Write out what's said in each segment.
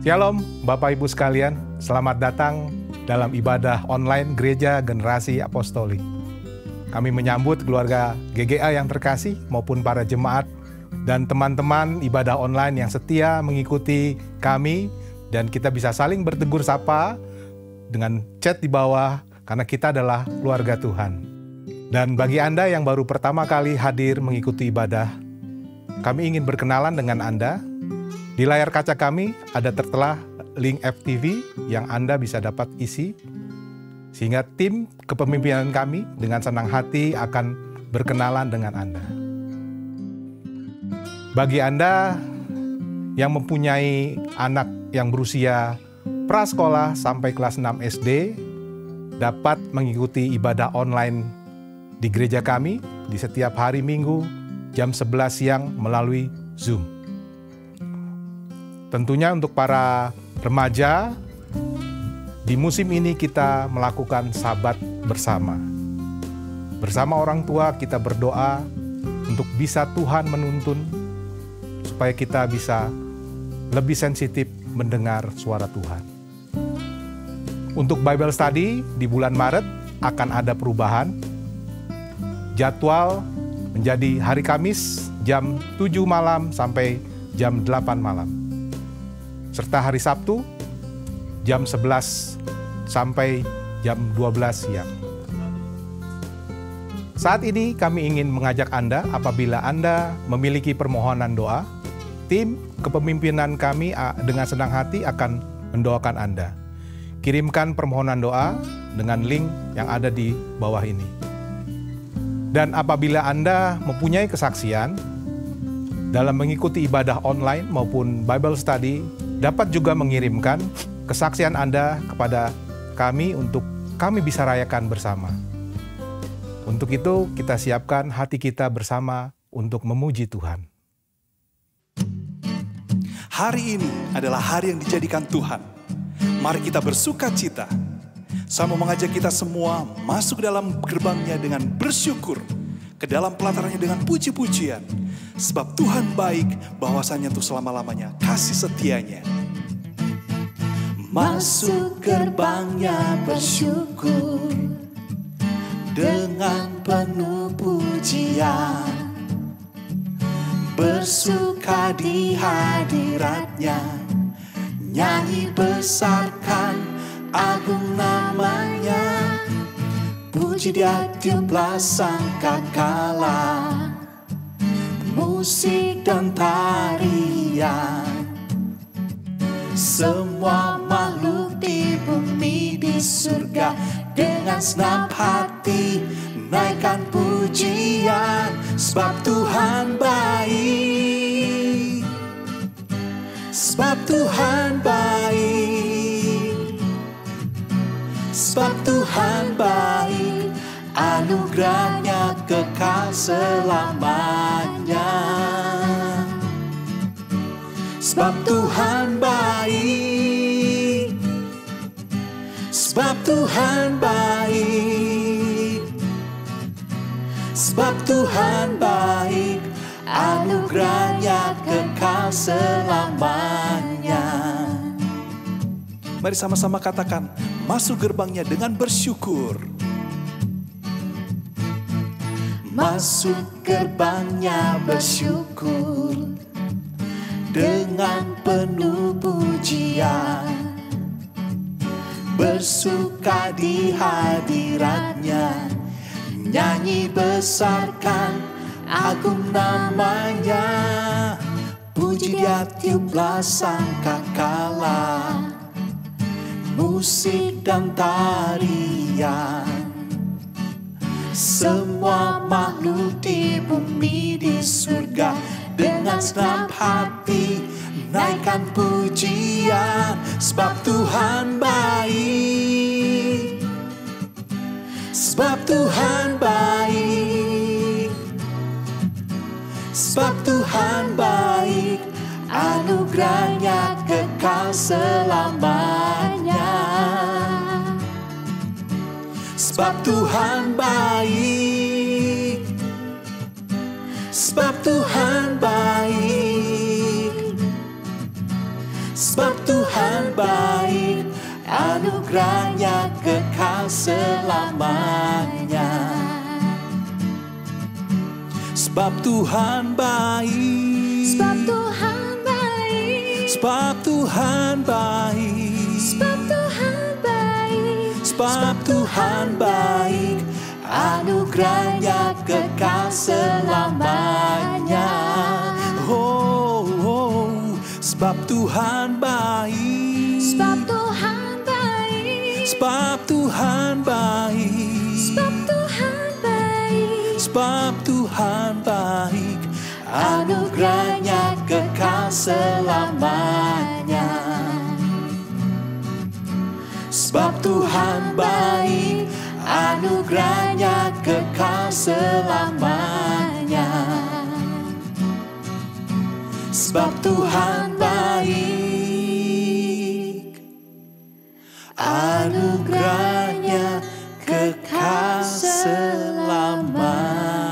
Shalom Bapak Ibu sekalian, selamat datang dalam ibadah online Gereja Generasi Apostolik. Kami menyambut keluarga GGA yang terkasih maupun para jemaat dan teman-teman ibadah online yang setia mengikuti kami, dan kita bisa saling bertegur sapa dengan chat di bawah karena kita adalah keluarga Tuhan. Dan bagi Anda yang baru pertama kali hadir mengikuti ibadah, kami ingin berkenalan dengan Anda. Di layar kaca kami ada tertera link FTV yang Anda bisa dapat isi, sehingga tim kepemimpinan kami dengan senang hati akan berkenalan dengan Anda. Bagi Anda yang mempunyai anak yang berusia prasekolah sampai kelas 6 SD, dapat mengikuti ibadah online di gereja kami di setiap hari Minggu jam 11 siang melalui Zoom. Tentunya untuk para remaja, di musim ini kita melakukan sabat bersama. Bersama orang tua kita berdoa untuk bisa Tuhan menuntun, supaya kita bisa lebih sensitif mendengar suara Tuhan. Untuk Bible Study di bulan Maret akan ada perubahan. Jadwal menjadi hari Kamis jam 7 malam sampai jam 8 malam. Serta hari Sabtu jam 11 sampai jam 12 siang. Saat ini kami ingin mengajak Anda, apabila Anda memiliki permohonan doa, tim kepemimpinan kami dengan senang hati akan mendoakan Anda. Kirimkan permohonan doa dengan link yang ada di bawah ini. Dan apabila Anda mempunyai kesaksian dalam mengikuti ibadah online maupun Bible Study, dapat juga mengirimkan kesaksian Anda kepada kami untuk kami bisa rayakan bersama. Untuk itu, kita siapkan hati kita bersama untuk memuji Tuhan. Hari ini adalah hari yang dijadikan Tuhan. Mari kita bersuka cita. Saya mau mengajak kita semua masuk ke dalam gerbangnya dengan bersyukur, ke dalam pelatarannya dengan puji-pujian. Sebab Tuhan baik, bahwasanya untuk selama-lamanya kasih setianya. Masuk gerbangnya bersyukur, dengan penuh pujian. Bersuka di hadiratnya, nyanyi besarkan agung namanya. Puji dia tiuplah sangkakala, musik dan tarian. Semua makhluk di bumi di surga dengan senang hati naikkan pujian. Sebab Tuhan baik, sebab Tuhan baik, sebab Tuhan baik, anugerahnya kekal selamanya. Sebab Tuhan baik, sebab Tuhan baik, sebab Tuhan baik, anugerahnya kekal selamanya. Mari sama-sama katakan, masuk gerbangnya dengan bersyukur. Masuk gerbangnya bersyukur, dengan penuh pujian. Bersuka di hadiratnya, nyanyi besarkan agung namanya. Puji dia tiuplah sangkakala, musik dan tarian. Semua makhluk di bumi di surga dengan senang hati naikkan pujian. Sebab Tuhan baik, sebab Tuhan baik, sebab Tuhan baik, anugerahnya kekal selamanya. Sebab Tuhan baik, sebab Tuhan baik, sebab Tuhan Tuhan baik, anugerahnya kekal selamanya. Sebab Tuhan baik, Sebab Tuhan baik, sebab Tuhan baik, sebab Tuhan baik, sebab Tuhan baik, anugerahnya kekal selamanya. oh, oh, sebab Tuhan baik, Sebab Tuhan baik, sebab Tuhan baik, sebab Tuhan baik, sebab Tuhan baik, anugerahnya kekal selamanya. Sebab Tuhan baik, anugerahnya kekal selamanya. Sebab Tuhan baik, anugerahnya kekal selamanya.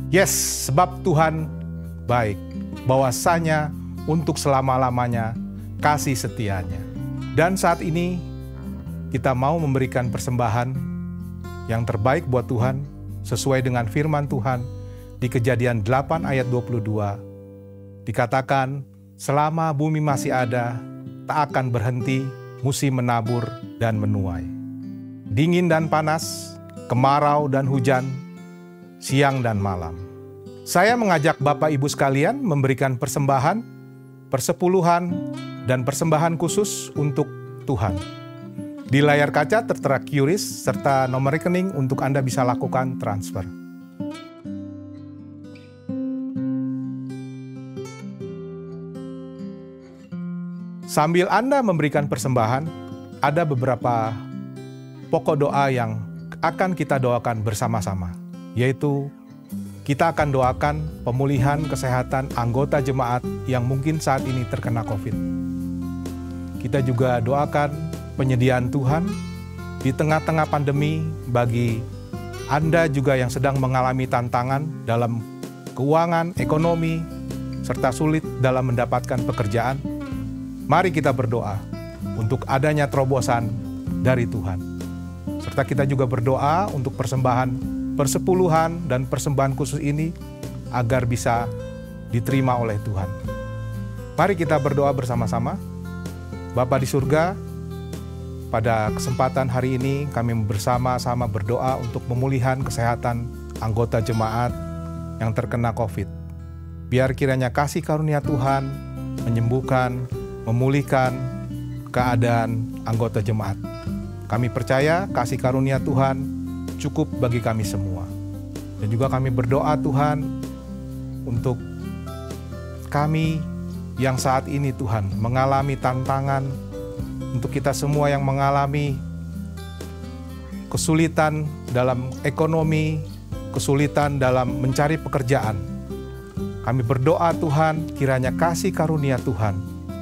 Yes, sebab Tuhan baik, bahwasanya untuk selama-lamanya kasih setianya. Dan saat ini kita mau memberikan persembahan yang terbaik buat Tuhan sesuai dengan firman Tuhan di Kejadian 8 ayat 22. Dikatakan, selama bumi masih ada, tak akan berhenti musim menabur dan menuai. Dingin dan panas, kemarau dan hujan, siang dan malam. Saya mengajak Bapak Ibu sekalian memberikan persembahan, persepuluhan, dan persembahan khusus untuk Tuhan. Di layar kaca tertera QRIS serta nomor rekening untuk Anda bisa lakukan transfer. Sambil Anda memberikan persembahan, ada beberapa pokok doa yang akan kita doakan bersama-sama, yaitu kita akan doakan pemulihan kesehatan anggota jemaat yang mungkin saat ini terkena COVID. Kita juga doakan penyediaan Tuhan di tengah-tengah pandemi bagi Anda juga yang sedang mengalami tantangan dalam keuangan, ekonomi, serta sulit dalam mendapatkan pekerjaan. Mari kita berdoa untuk adanya terobosan dari Tuhan. Serta kita juga berdoa untuk persembahan persepuluhan dan persembahan khusus ini agar bisa diterima oleh Tuhan. Mari kita berdoa bersama-sama. Bapa di surga, pada kesempatan hari ini kami bersama-sama berdoa untuk pemulihan kesehatan anggota jemaat yang terkena COVID. Biar kiranya kasih karunia Tuhan menyembuhkan, memulihkan keadaan anggota jemaat. Kami percaya kasih karunia Tuhan cukup bagi kami semua. Dan juga kami berdoa Tuhan untuk kami yang saat ini Tuhan mengalami tantangan, untuk kita semua yang mengalami kesulitan dalam ekonomi, kesulitan dalam mencari pekerjaan. Kami berdoa Tuhan, kiranya kasih karunia Tuhan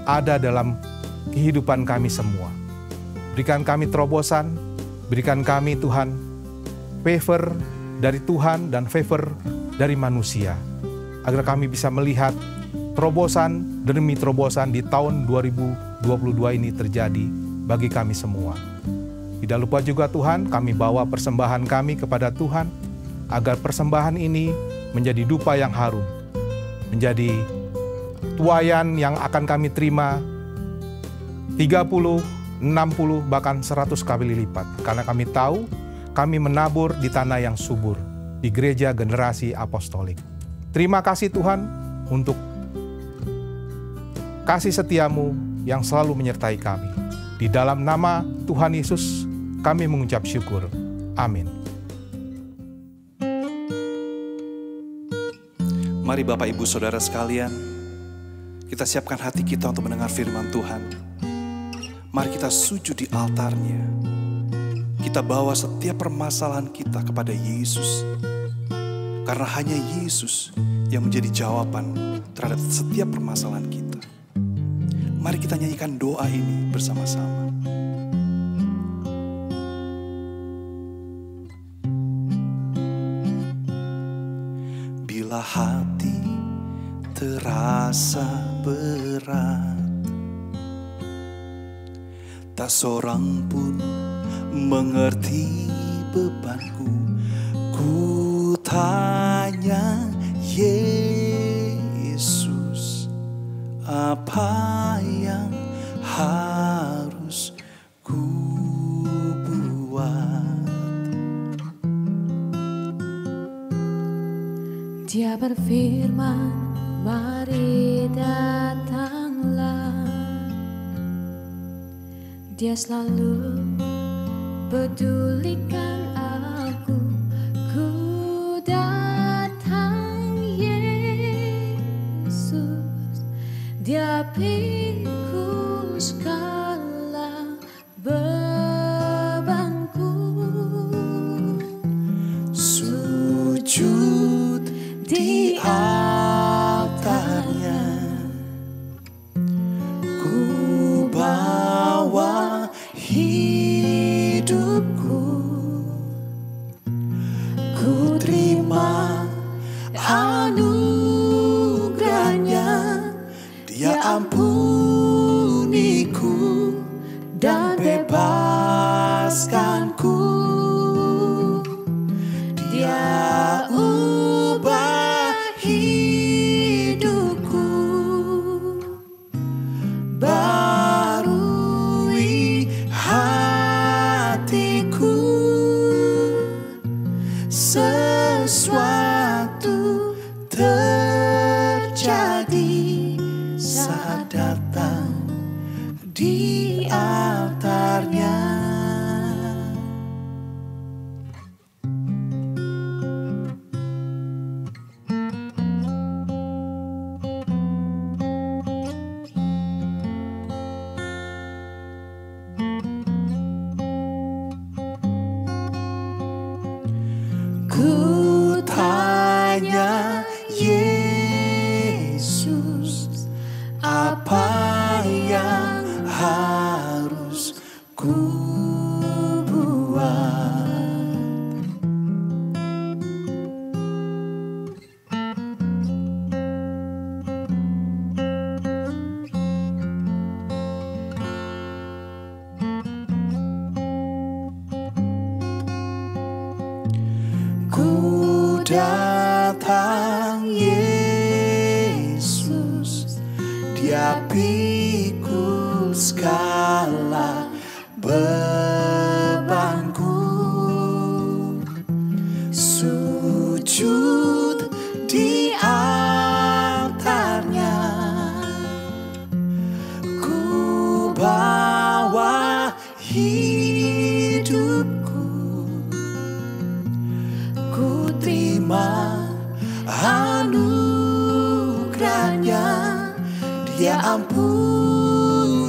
ada dalam kehidupan kami semua. Berikan kami terobosan, berikan kami Tuhan favor dari Tuhan dan favor dari manusia, agar kami bisa melihat terobosan demi terobosan di tahun 2022 ini terjadi bagi kami semua. Tidak lupa juga Tuhan, kami bawa persembahan kami kepada Tuhan, agar persembahan ini menjadi dupa yang harum, menjadi tuayan yang akan kami terima 30, 60, bahkan 100 kali lipat. Karena kami tahu kami menabur di tanah yang subur, di gereja generasi apostolik. Terima kasih Tuhan untuk kasih setiamu yang selalu menyertai kami. Di dalam nama Tuhan Yesus kami mengucap syukur. Amin. Mari Bapak Ibu Saudara sekalian, kita siapkan hati kita untuk mendengar firman Tuhan. Mari kita sujud di altarnya. Kita bawa setiap permasalahan kita kepada Yesus. Karena hanya Yesus yang menjadi jawaban terhadap setiap permasalahan kita. Mari kita nyanyikan doa ini bersama-sama. Bila hati terasa berat, tak seorang pun mengerti bebanku. Ku tanya Yesus, apa yang harus ku buat? Dia berfirman, mari datanglah. Dia selalu pedulikan aku. Ku datang Yesus, Dia pikul segala bebanku. Sujud di altarnya, ku bawa hidupku. Ku terima anugerahnya, Dia ampuniku dan bebaskanku. Dia ubah hidupku, barui hatiku. Sesuatu terjadi saat datang di altarnya. Ku tanya Yesus, apa yang harus ku buat? Ku datang Yesus, Dia pikul segala bebanku. Sujud di altarnya, ku bawa hidupku. Ku terima anugerahnya, Dia ampuniku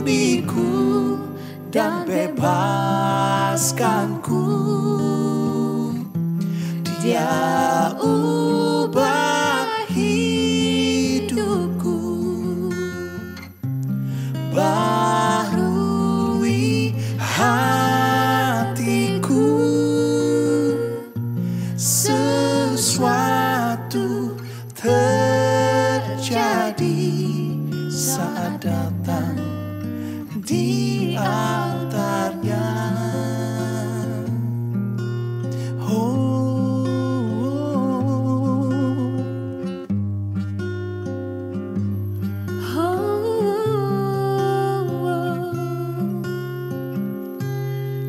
dan bebaskanku. Dia ubah hidupku, barui hatiku. Sesuatu terjadi saat datang di altarnya.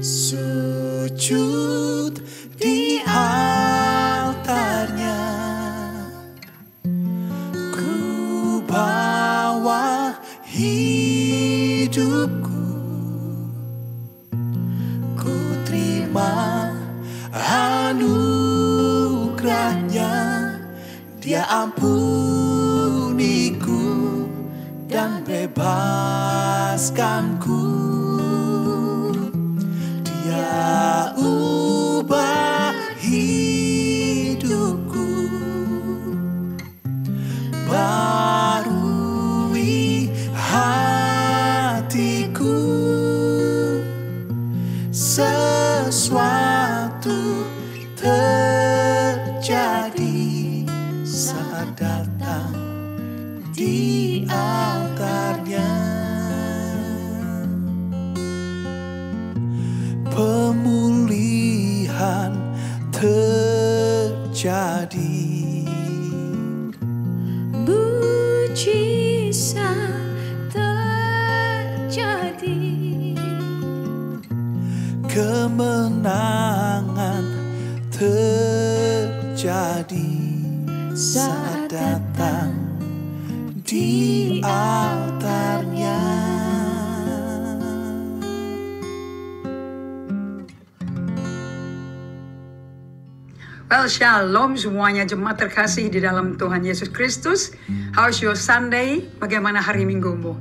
Sujud di altarnya, ku bawa hidupku. Ku terima anugerahnya, Dia ampuniku dan bebaskanku. Dia ubah hidupku, barui hatiku. Sesuatu terjadi saat terjadi. Mujizat terjadi. Kemenangan terjadi saat datang di altarnya. Well, shalom semuanya jemaat terkasih di dalam Tuhan Yesus Kristus. How's your Sunday? Bagaimana hari Minggumu?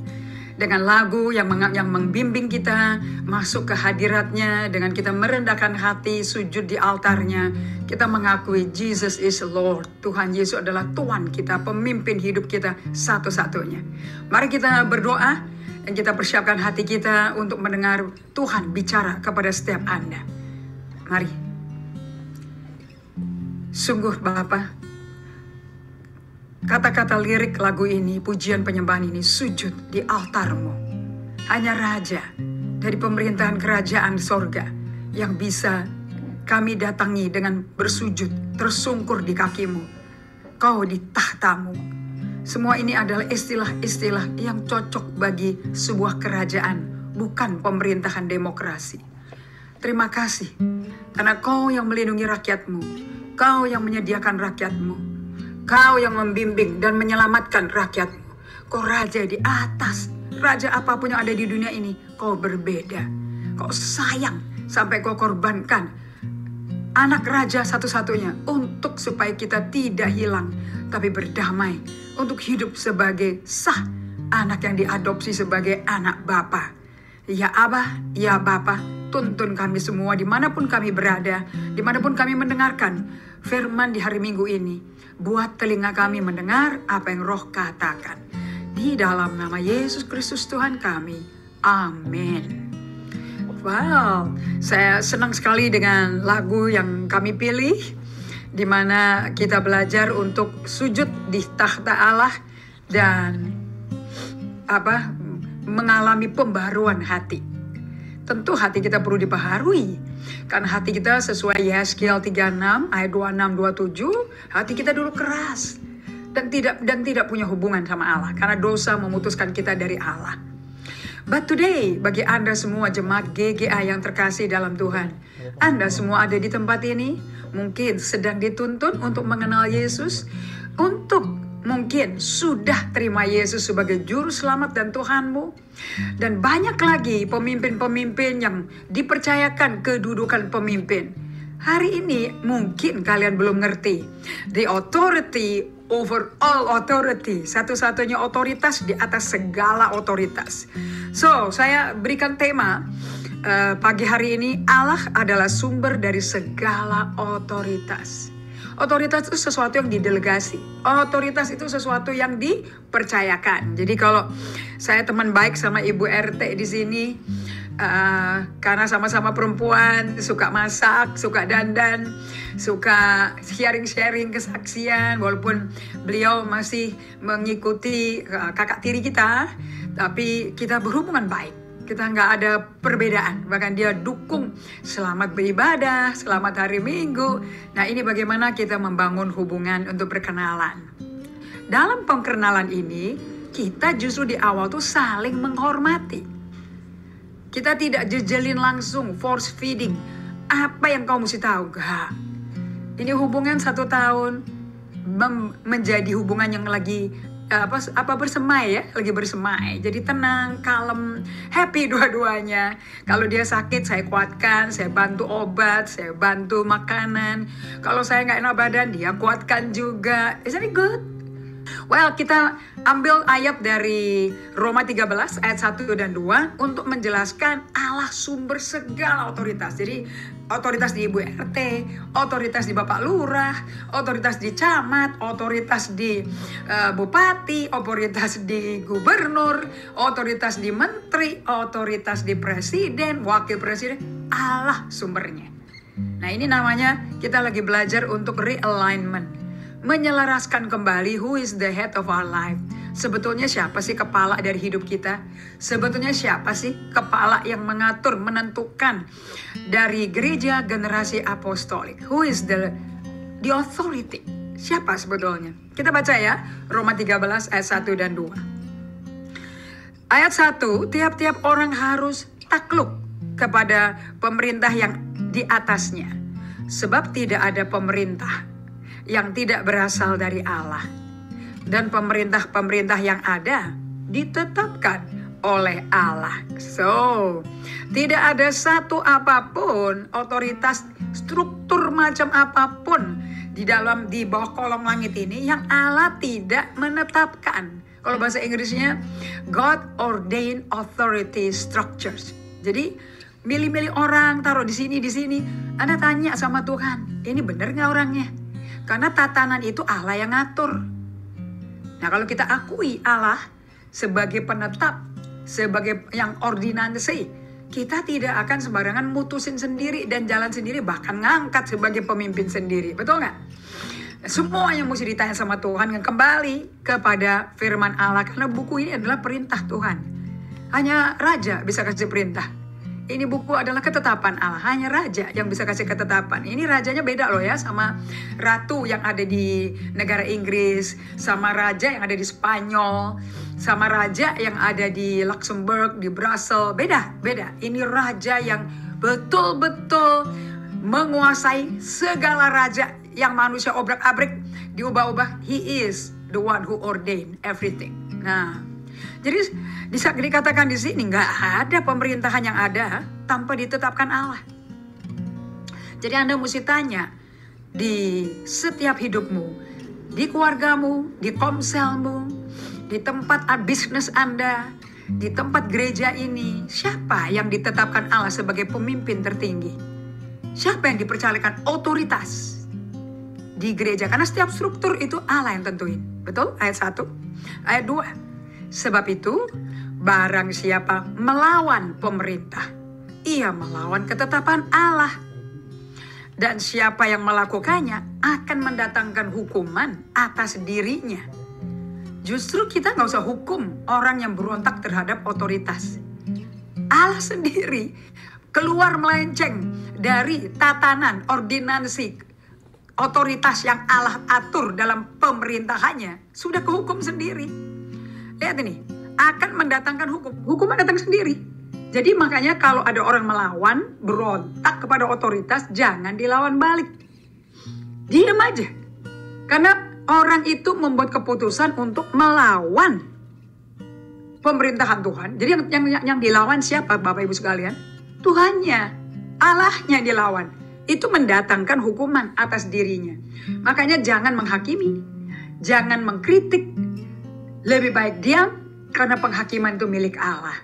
Dengan lagu yang membimbing kita masuk ke hadiratnya, dengan kita merendahkan hati, sujud di altarnya, kita mengakui Jesus is Lord. Tuhan Yesus adalah Tuhan kita, pemimpin hidup kita satu-satunya. Mari kita berdoa dan kita persiapkan hati kita untuk mendengar Tuhan bicara kepada setiap Anda. Mari. Sungguh Bapa, kata-kata lirik lagu ini, pujian penyembahan ini, sujud di altar-Mu. Hanya Raja dari pemerintahan kerajaan sorga yang bisa kami datangi dengan bersujud, tersungkur di kaki-Mu. Kau di tahta-Mu. Semua ini adalah istilah-istilah yang cocok bagi sebuah kerajaan, bukan pemerintahan demokrasi. Terima kasih, karena Kau yang melindungi rakyat-Mu. Kau yang menyediakan rakyat-Mu. Kau yang membimbing dan menyelamatkan rakyat-Mu. Kau Raja di atas. Raja apapun yang ada di dunia ini, Kau berbeda. Kau sayang sampai Kau korbankan anak Raja satu-satunya untuk supaya kita tidak hilang, tapi berdamai untuk hidup sebagai sah anak yang diadopsi sebagai anak Bapa. Ya Abah, ya Bapa, tuntun kami semua dimanapun kami berada, dimanapun kami mendengarkan firman di hari Minggu ini. Buat telinga kami mendengar apa yang Roh katakan. Di dalam nama Yesus Kristus Tuhan kami. Amin. Wow, saya senang sekali dengan lagu yang kami pilih, di mana kita belajar untuk sujud di tahta Allah dan mengalami pembaruan hati. Tentu hati kita perlu dibaharui, karena hati kita sesuai Yeskiel 36 ayat 26-27, hati kita dulu keras dan tidak punya hubungan sama Allah, karena dosa memutuskan kita dari Allah. But today, bagi Anda semua jemaat GGA yang terkasih dalam Tuhan, Anda semua ada di tempat ini, mungkin sedang dituntun untuk mengenal Yesus, untuk mungkin sudah terima Yesus sebagai Juru Selamat dan Tuhanmu. Dan banyak lagi pemimpin-pemimpin yang dipercayakan kedudukan pemimpin. Hari ini mungkin kalian belum ngerti. The authority over all authority. Satu-satunya otoritas di atas segala otoritas. So, saya berikan tema pagi hari ini, Allah adalah sumber dari segala otoritas. Otoritas itu sesuatu yang didelegasi. Otoritas itu sesuatu yang dipercayakan. Jadi kalau saya teman baik sama Ibu RT di sini, karena sama-sama perempuan, suka masak, suka dandan, suka sharing-sharing kesaksian, walaupun beliau masih mengikuti kakak tiri kita, tapi kita berhubungan baik. Kita nggak ada perbedaan, bahkan dia dukung selamat beribadah, selamat hari Minggu. Nah, ini bagaimana kita membangun hubungan untuk berkenalan. Dalam perkenalan ini, kita justru di awal tuh saling menghormati. Kita tidak jejelin langsung, force feeding. Apa yang kau mesti tahu? Gak. Ini hubungan 1 tahun menjadi hubungan yang lagi bersemai ya, lagi bersemai. Jadi tenang, kalem, happy dua-duanya. Kalau dia sakit, saya kuatkan, saya bantu obat, saya bantu makanan. Kalau saya nggak enak badan, dia kuatkan juga. Isn't it good? Well, kita ambil ayat dari Roma 13 ayat 1 dan 2 untuk menjelaskan Allah sumber segala otoritas. Jadi otoritas di Ibu RT, otoritas di Bapak Lurah, otoritas di camat, otoritas di bupati, otoritas di gubernur, otoritas di menteri, otoritas di presiden, wakil presiden. Allah sumbernya. Nah, ini namanya kita lagi belajar untuk realignment. menyelaraskan kembali who is the head of our life. Sebetulnya siapa sih kepala dari hidup kita? Sebetulnya siapa sih kepala yang mengatur, menentukan dari gereja generasi apostolik? Who is the authority? Siapa sebetulnya? Kita baca ya, Roma 13 ayat 1 dan 2. Ayat 1, tiap-tiap orang harus takluk kepada pemerintah yang di atasnya. Sebab tidak ada pemerintah yang tidak berasal dari Allah. Dan pemerintah-pemerintah yang ada ditetapkan oleh Allah. So, tidak ada satu apapun, otoritas, struktur macam apapun di bawah kolong langit ini yang Allah tidak menetapkan. Kalau bahasa Inggrisnya, God ordained authority structures. Jadi, milih-milih orang, taruh di sini. Anda tanya sama Tuhan, ini benar nggak orangnya? Karena tatanan itu Allah yang ngatur. Nah, kalau kita akui Allah sebagai penetap, sebagai yang ordinansi, kita tidak akan sembarangan mutusin sendiri dan jalan sendiri, bahkan ngangkat sebagai pemimpin sendiri. Betul nggak? Semua yang mesti ditanya sama Tuhan, yang kembali kepada firman Allah. Karena buku ini adalah perintah Tuhan. Hanya raja bisa kasih perintah. Ini buku adalah ketetapan Allah. Hanya raja yang bisa kasih ketetapan. Ini rajanya beda loh ya, sama ratu yang ada di negara Inggris, sama raja yang ada di Spanyol, sama raja yang ada di Luxembourg, di Brussels. Beda. Ini raja yang betul-betul menguasai segala raja yang manusia obrak-abrik, diubah-ubah. He is the one who ordained everything. Nah, jadi dikatakan di sini nggak ada pemerintahan yang ada tanpa ditetapkan Allah. Jadi Anda mesti tanya di setiap hidupmu, di keluargamu, di komselmu, di tempat bisnis Anda, di tempat gereja ini, siapa yang ditetapkan Allah sebagai pemimpin tertinggi? Siapa yang dipercayakan otoritas di gereja? Karena setiap struktur itu Allah yang tentuin. Betul? Ayat 1. Ayat 2. Sebab itu, barang siapa melawan pemerintah, ia melawan ketetapan Allah. Dan siapa yang melakukannya akan mendatangkan hukuman atas dirinya. Justru kita gak usah hukum orang yang berontak terhadap otoritas. Allah sendiri keluar melenceng dari tatanan, ordinansi, otoritas yang Allah atur dalam pemerintahannya. Sudah kehukum sendiri. Lihat ini, akan mendatangkan hukum. Hukuman datang sendiri. Jadi makanya kalau ada orang melawan, berontak kepada otoritas, jangan dilawan balik. Diam aja. Karena orang itu membuat keputusan untuk melawan pemerintahan Tuhan. Jadi yang dilawan siapa Bapak Ibu sekalian? Tuhannya, Allahnya dilawan. Itu mendatangkan hukuman atas dirinya. Makanya jangan menghakimi, jangan mengkritik. Lebih baik diam, karena penghakiman itu milik Allah.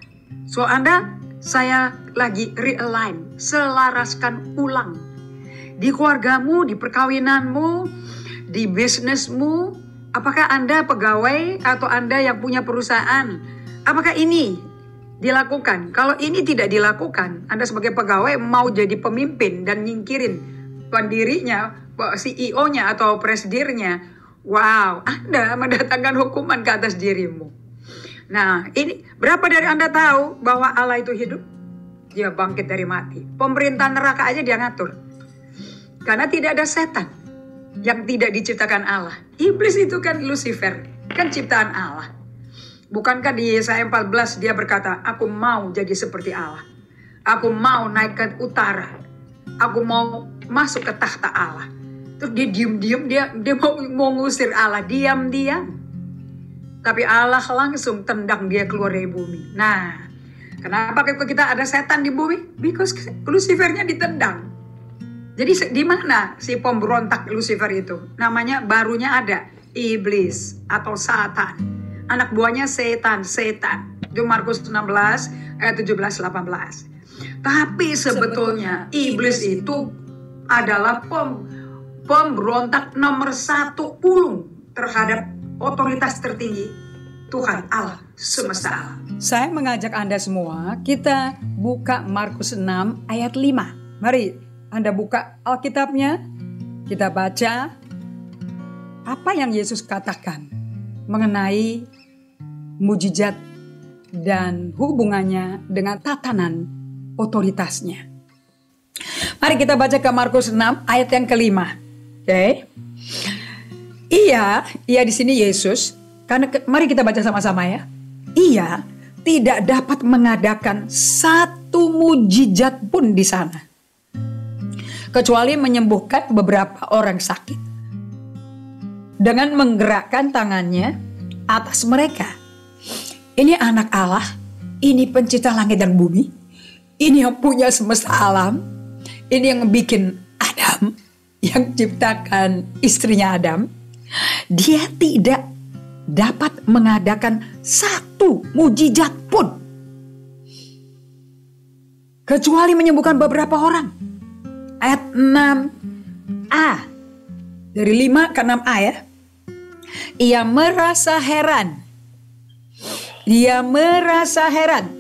So saya lagi realign, selaraskan ulang. Di keluargamu, di perkawinanmu, di bisnismu, apakah Anda pegawai atau Anda yang punya perusahaan? Apakah ini dilakukan? Kalau ini tidak dilakukan, Anda sebagai pegawai mau jadi pemimpin dan nyingkirin pendirinya, CEO-nya atau presidirnya, wow, Anda mendatangkan hukuman ke atas dirimu. Nah, ini berapa dari Anda tahu bahwa Allah itu hidup? Dia bangkit dari mati. Pemerintah neraka aja dia ngatur. Karena tidak ada setan yang tidak diciptakan Allah. Iblis itu kan Lucifer, kan ciptaan Allah. Bukankah di Yesaya 14 dia berkata, aku mau jadi seperti Allah. Aku mau naik ke utara. Aku mau masuk ke takhta Allah. Terus dia diam-diam, dia mau ngusir Allah, diam-diam. Tapi Allah langsung tendang dia keluar dari bumi. Nah, kenapa kita ada setan di bumi? Because Lucifernya ditendang. Jadi di mana si pemberontak Lucifer itu? Namanya barunya ada, iblis atau Satan. Anak buahnya setan. Itu Markus 16 ayat 17-18. Tapi sebetulnya iblis itu adalah pemberontak nomor 1 ulung terhadap otoritas tertinggi Tuhan Allah semesta alam. Saya mengajak Anda semua, kita buka Markus 6 ayat 5. Mari Anda buka Alkitabnya, kita baca apa yang Yesus katakan mengenai mujizat dan hubungannya dengan tatanan otoritasnya. Mari kita baca ke Markus 6 ayat yang kelima. Oke. Ia di sini Yesus, karena mari kita baca sama-sama ya. Ia tidak dapat mengadakan satu mujizat pun di sana, kecuali menyembuhkan beberapa orang sakit dengan menggerakkan tangannya atas mereka. Ini anak Allah, ini pencipta langit dan bumi, ini yang punya semesta alam, ini yang bikin Adam, yang ciptakan istrinya Adam. Dia tidak dapat mengadakan satu mujizat pun, kecuali menyembuhkan beberapa orang. Ayat 6a, dari 5 ke 6a ya. Ia merasa heran.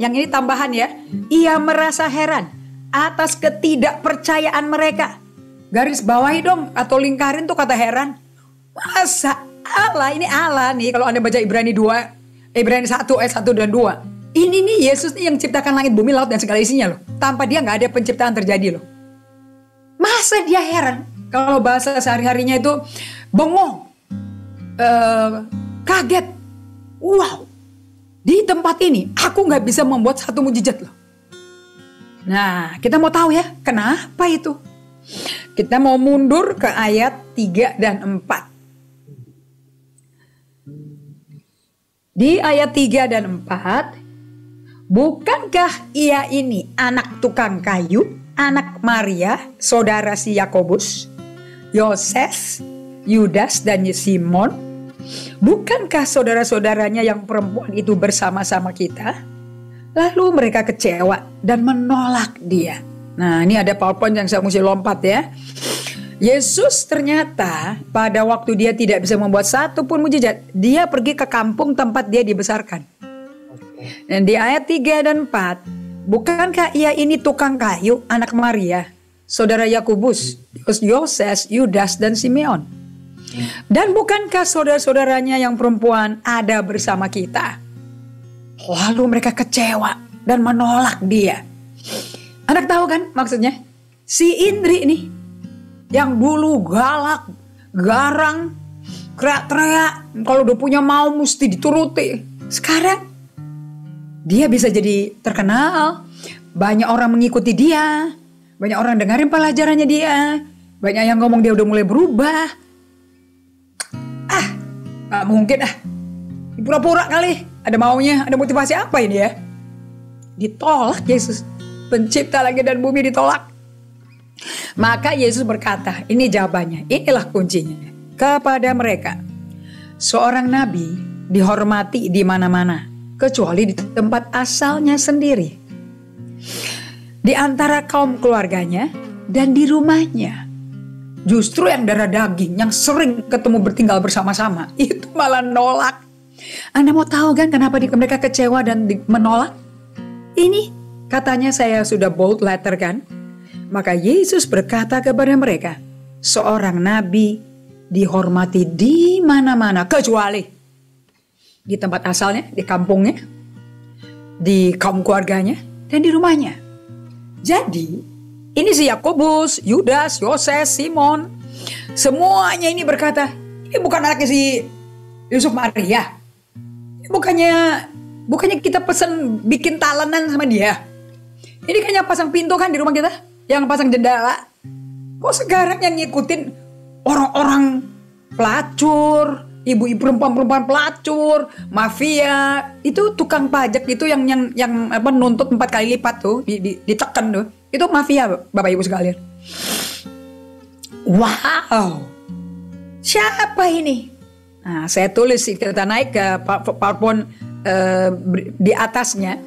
Yang ini tambahan ya. Ia merasa heran atas ketidakpercayaan mereka. Garis bawahi dong atau lingkarin tuh kata heran. Masa Allah, ini Allah nih kalau Anda baca Ibrani 1 ayat 1 dan 2. Ini nih Yesus nih yang ciptakan langit, bumi, laut dan segala isinya loh. Tanpa dia gak ada penciptaan terjadi loh. Masa dia heran kalau bahasa sehari-harinya itu bengong, kaget. Wow, di tempat ini aku gak bisa membuat satu mujizat loh. Nah, kita mau tahu ya kenapa itu. Kita mau mundur ke ayat 3 dan 4. Di ayat 3 dan 4, bukankah ia ini anak tukang kayu, anak Maria, saudara si Yakobus, Yoses, Yudas dan Simon? Bukankah saudara-saudaranya yang perempuan itu bersama-sama kita? Lalu mereka kecewa dan menolak dia. Nah, ini ada PowerPoint yang saya mesti lompat ya. Yesus ternyata pada waktu dia tidak bisa membuat satu pun mujizat, dia pergi ke kampung tempat dia dibesarkan. Dan di ayat 3 dan 4, bukankah ia ini tukang kayu, anak Maria, saudara Yakobus, Yoses, Yudas dan Simeon? Dan bukankah saudara-saudaranya yang perempuan ada bersama kita? Lalu mereka kecewa dan menolak dia. Anak tahu kan maksudnya? Si Indri nih, yang dulu galak, garang, teriak-teriak, kalau udah punya mau mesti dituruti. Sekarang dia bisa jadi terkenal, banyak orang mengikuti dia, banyak orang dengerin pelajarannya dia, banyak yang ngomong dia udah mulai berubah. Gak mungkin pura-pura kali, ada maunya, ada motivasi apa ini ya? Ditolak Yesus, pencipta langit dan bumi ditolak. Maka Yesus berkata, ini jawabannya, inilah kuncinya kepada mereka. Seorang nabi dihormati di mana-mana, kecuali di tempat asalnya sendiri, di antara kaum keluarganya dan di rumahnya. Justru yang darah daging, yang sering ketemu bertinggal bersama-sama, itu malah nolak. Anda mau tahu kan kenapa mereka kecewa dan menolak? Ini katanya saya sudah bold letter kan? Maka Yesus berkata kepada mereka, seorang nabi dihormati di mana-mana, kecuali di tempat asalnya, di kampungnya, di kaum keluarganya, dan di rumahnya. Jadi ini si Yakobus, Yudas, Yoses, Simon, semuanya ini berkata, ini bukan anaknya si Yusuf Maria. Bukannya kita pesen bikin talenan sama dia. Ini kan yang pasang pintu kan di rumah kita, yang pasang jendela. Kok sekarang yang ngikutin orang-orang pelacur, ibu-ibu perempuan pelacur, mafia, itu tukang pajak itu yang nuntut 4 kali lipat tuh, ditekan tuh. Itu mafia, Bapak Ibu sekalian. Wow, siapa ini? Nah, saya tulis, kita naik ke PowerPoint di atasnya.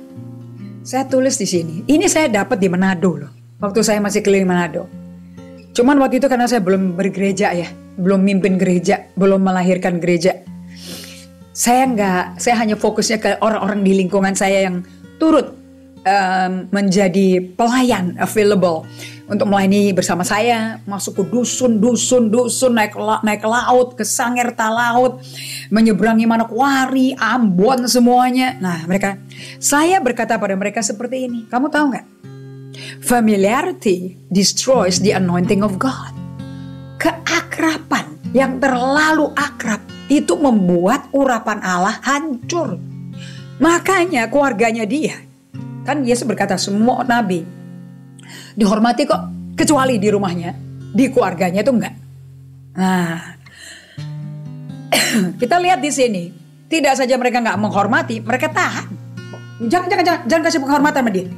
Saya tulis di sini. Ini saya dapat di Manado loh. Waktu saya masih keliling Manado. Cuman waktu itu karena saya belum bergereja ya, belum mimpin gereja, belum melahirkan gereja. Saya hanya fokusnya ke orang-orang di lingkungan saya yang turut menjadi pelayan available untuk melayani bersama saya, masuk ke dusun, naik ke laut, ke Sangirta Laut, menyeberangi Manokwari, Ambon semuanya. Nah, saya berkata pada mereka seperti ini, kamu tahu nggak? Familiarity destroys the anointing of God. Keakraban yang terlalu akrab itu membuat urapan Allah hancur. Makanya keluarganya dia, kan Yesus berkata semua nabi dihormati kok, kecuali di rumahnya, di keluarganya itu enggak. Nah, kita lihat di sini, tidak saja mereka enggak menghormati, mereka tahan. Jangan kasih penghormatan sama dia.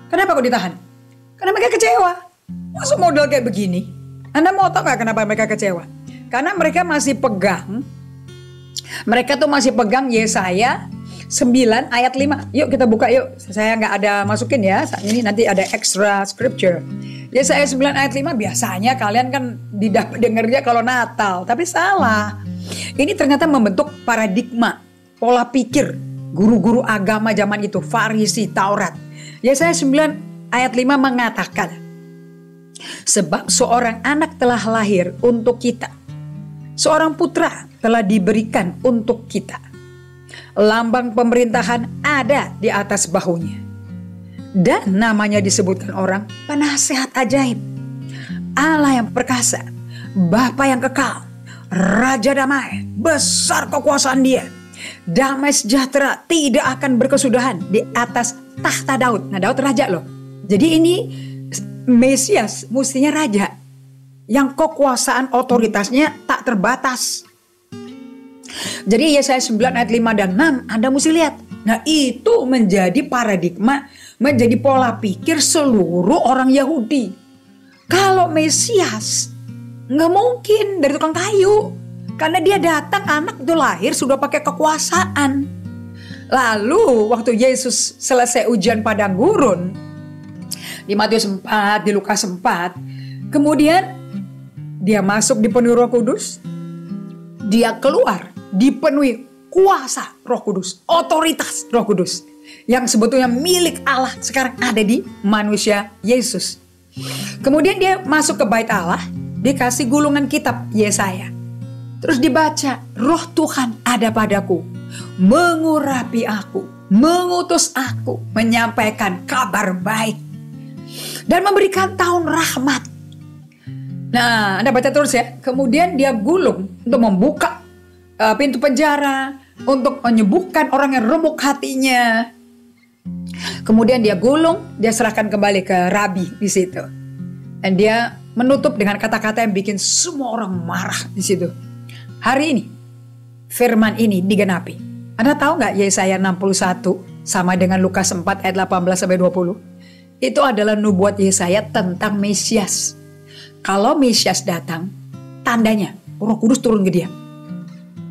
Kenapa kok ditahan? Karena mereka kecewa. Masa model kayak begini? Anda mau tahu nggak kenapa mereka kecewa? Karena mereka masih pegang. Mereka tuh masih pegang Yesaya 9 ayat 5. Yuk kita buka yuk. Saya nggak ada masukin ya. Saat ini nanti ada extra scripture. Yesaya 9 ayat 5 biasanya kalian kan dengarnya kalau Natal. Tapi salah. Ini ternyata membentuk paradigma, pola pikir guru-guru agama zaman itu, Farisi, Taurat. Yesaya 9 ayat 5 mengatakan, sebab seorang anak telah lahir untuk kita. Seorang putra telah diberikan untuk kita. Lambang pemerintahan ada di atas bahunya. Dan namanya disebutkan orang penasehat ajaib, Allah yang perkasa, Bapa yang kekal, Raja damai, besar kekuasaan dia. Damai sejahtera tidak akan berkesudahan di atas tahta Daud. Nah, Daud raja loh. Jadi ini Mesias mestinya raja yang kekuasaan otoritasnya tak terbatas. Jadi Yesaya 9 ayat 5 dan 6 Anda mesti lihat. Nah, itu menjadi paradigma, menjadi pola pikir seluruh orang Yahudi. Kalau Mesias nggak mungkin dari tukang kayu, karena dia datang anak itu lahir sudah pakai kekuasaan. Lalu waktu Yesus selesai ujian padang gurun di Matius 4, di Lukas 4, kemudian dia masuk dipenuhi Roh Kudus, dia keluar dipenuhi kuasa Roh Kudus, otoritas Roh Kudus yang sebetulnya milik Allah sekarang ada di manusia Yesus. Kemudian dia masuk ke bait Allah, dikasih gulungan kitab Yesaya. Terus dibaca, Roh Tuhan ada padaku, mengurapi aku, mengutus aku, menyampaikan kabar baik dan memberikan tahun rahmat. Nah, Anda baca terus ya. Kemudian dia gulung untuk membuka pintu penjara, untuk menyembuhkan orang yang remuk hatinya. Kemudian dia gulung, dia serahkan kembali ke rabi di situ. Dan dia menutup dengan kata-kata yang bikin semua orang marah di situ. Hari ini, firman ini digenapi. Anda tahu nggak Yesaya 61 sama dengan Lukas 4 ayat 18-20? Itu adalah nubuat Yesaya tentang Mesias. Kalau Mesias datang, tandanya Roh Kudus turun ke dia,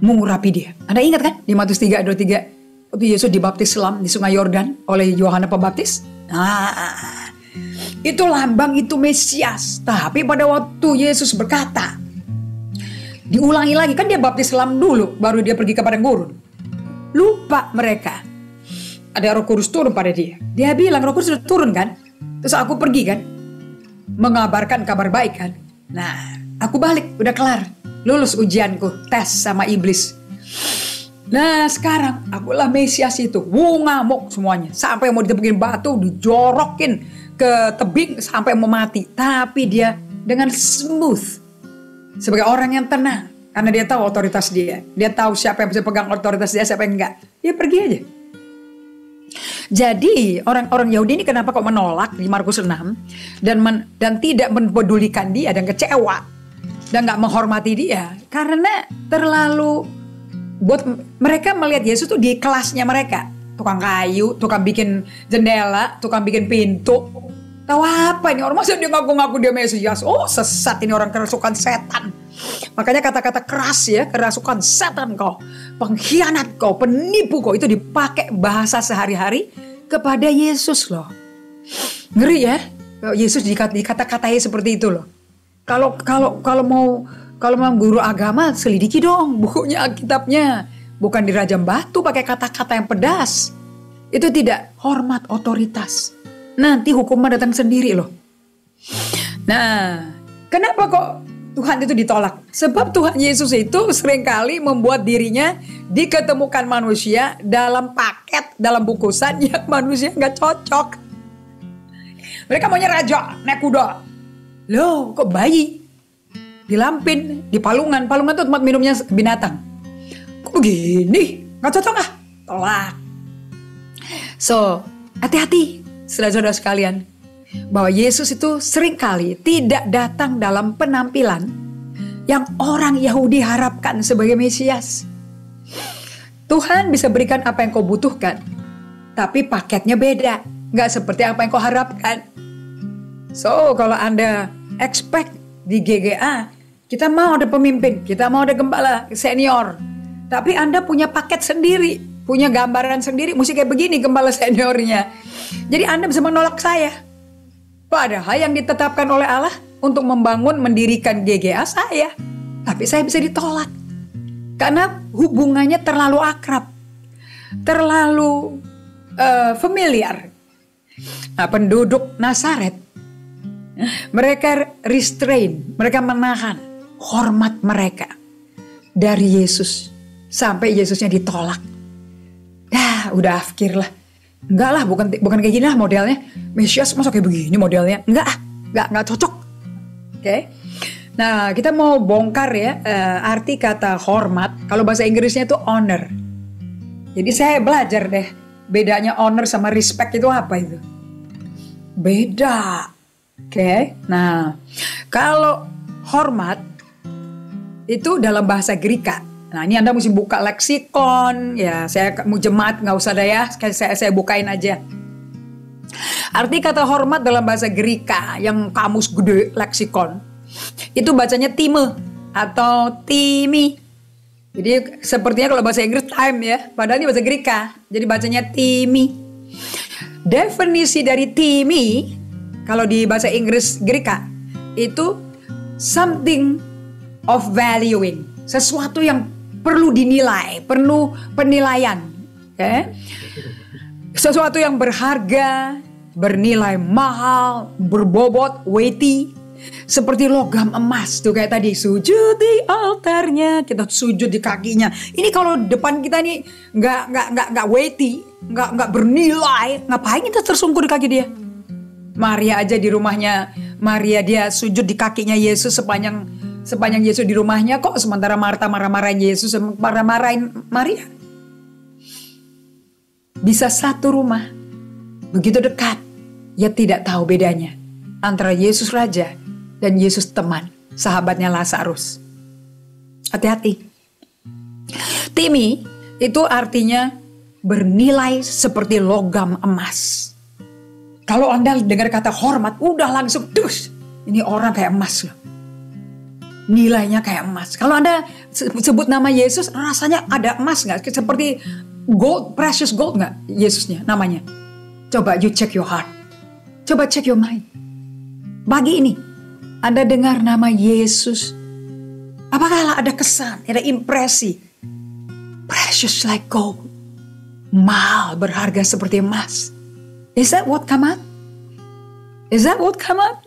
mengurapi dia. Anda ingat kan di Matius 3 ayat 23, waktu Yesus dibaptis selam di Sungai Yordan oleh Yohanes Pembaptis? Nah, itu lambang, itu Mesias. Tapi pada waktu Yesus berkata, diulangi lagi, kan dia baptis selam dulu, baru dia pergi ke padang gurun. Lupa mereka. Ada Roh Kudus turun pada dia. Dia bilang Roh Kudus sudah turun kan? Terus aku pergi kan? Mengabarkan kabar baik kan? Nah, aku balik, udah kelar. Lulus ujianku, tes sama iblis. Nah, sekarang akulah Mesias itu. Ngamuk semuanya. Sampai mau ditepukin batu, dijorokin ke tebing sampai mau mati. Tapi dia dengan smooth. Sebagai orang yang tenang. Karena dia tahu otoritas dia. Dia tahu siapa yang bisa pegang otoritas dia, siapa yang enggak. Dia pergi aja. Jadi orang-orang Yahudi ini kenapa kok menolak di Markus 6 dan tidak mempedulikan dia dan kecewa dan nggak menghormati dia karena terlalu buat mereka melihat Yesus tuh di kelasnya mereka, tukang kayu, tukang bikin jendela, tukang bikin pintu. Tahu apa ini orang, masa dia ngaku-ngaku dia Mesias? Oh, sesat ini orang, kerasukan setan. Makanya kata-kata keras ya, kerasukan setan kau, pengkhianat kau, penipu kau, itu dipakai bahasa sehari-hari kepada Yesus loh. Ngeri ya, Yesus dikata-katai seperti itu loh. Kalau mau guru agama, selidiki dong bukunya, Alkitabnya. Bukan dirajam batu pakai kata-kata yang pedas. itu tidak hormat otoritas. Nanti hukuman datang sendiri loh. Nah, kenapa kok Tuhan itu ditolak? Sebab Tuhan Yesus itu seringkali membuat dirinya diketemukan manusia dalam paket, dalam bungkusan yang manusia nggak cocok. Mereka maunya raja, naik kuda. Loh, kok bayi? Dilampin, di palungan. Palungan itu tempat minumnya binatang. Kok begini? Nggak cocok ah? Tolak. So, hati-hati saudara-saudara sekalian. Bahwa Yesus itu seringkali tidak datang dalam penampilan yang orang Yahudi harapkan sebagai Mesias. Tuhan bisa berikan apa yang kau butuhkan, tapi paketnya beda. Nggak seperti apa yang kau harapkan. So, kalau Anda expect di GGA, kita mau ada pemimpin, kita mau ada gembala senior, tapi Anda punya paket sendiri, punya gambaran sendiri, mesti kayak begini gembala seniornya. Jadi Anda bisa menolak saya. Padahal yang ditetapkan oleh Allah untuk membangun, mendirikan GGA saya. Tapi saya bisa ditolak. Karena hubungannya terlalu akrab. Terlalu familiar. Nah, penduduk Nazaret, mereka restrain, mereka menahan hormat mereka dari Yesus. Sampai Yesusnya ditolak. Ya, udah afkir lah. Enggak lah, bukan kayak gini lah modelnya. Mesias masa kayak begini modelnya? Enggak cocok. Oke. Nah, kita mau bongkar ya arti kata hormat. Kalau bahasa Inggrisnya itu honor. Jadi saya belajar deh bedanya honor sama respect itu apa itu. Beda. Oke. Nah, kalau hormat itu dalam bahasa Greka. Nah, ini Anda mesti buka leksikon, ya saya mau jemaat nggak usah deh ya, saya bukain aja. Arti kata hormat dalam bahasa Greka yang kamus gede leksikon, itu bacanya time atau timi. Jadi sepertinya kalau bahasa Inggris time ya, padahal ini bahasa Greka, jadi bacanya timi. Definisi dari timi, kalau di bahasa Inggris Greka, itu something of valuing, sesuatu yang perlu dinilai, perlu penilaian. Okay? Sesuatu yang berharga, bernilai mahal, berbobot, weighty. Seperti logam emas. Tuh kayak tadi, sujud di altarnya, kita sujud di kakinya. Ini kalau depan kita nih nggak weighty, nggak bernilai, ngapain kita tersungkur di kaki dia? Maria aja di rumahnya, Maria dia sujud di kakinya Yesus sepanjang Yesus di rumahnya kok, sementara Marta marah-marahin Yesus, marah-marahin Maria. Bisa satu rumah, begitu dekat, ya tidak tahu bedanya antara Yesus Raja dan Yesus teman, sahabatnya Lazarus. Hati-hati. Timi itu artinya bernilai seperti logam emas. Kalau Anda dengar kata hormat, udah langsung, dus, ini orang kayak emas loh. Nilainya kayak emas. Kalau Anda sebut nama Yesus, rasanya ada emas nggak? Seperti gold, precious gold nggak Yesusnya namanya? Coba you check your heart. Coba check your mind. Pagi ini, Anda dengar nama Yesus. Apakah ada kesan, ada impresi? Precious like gold. Mahal, berharga seperti emas. Is that what come out? Is that what come out?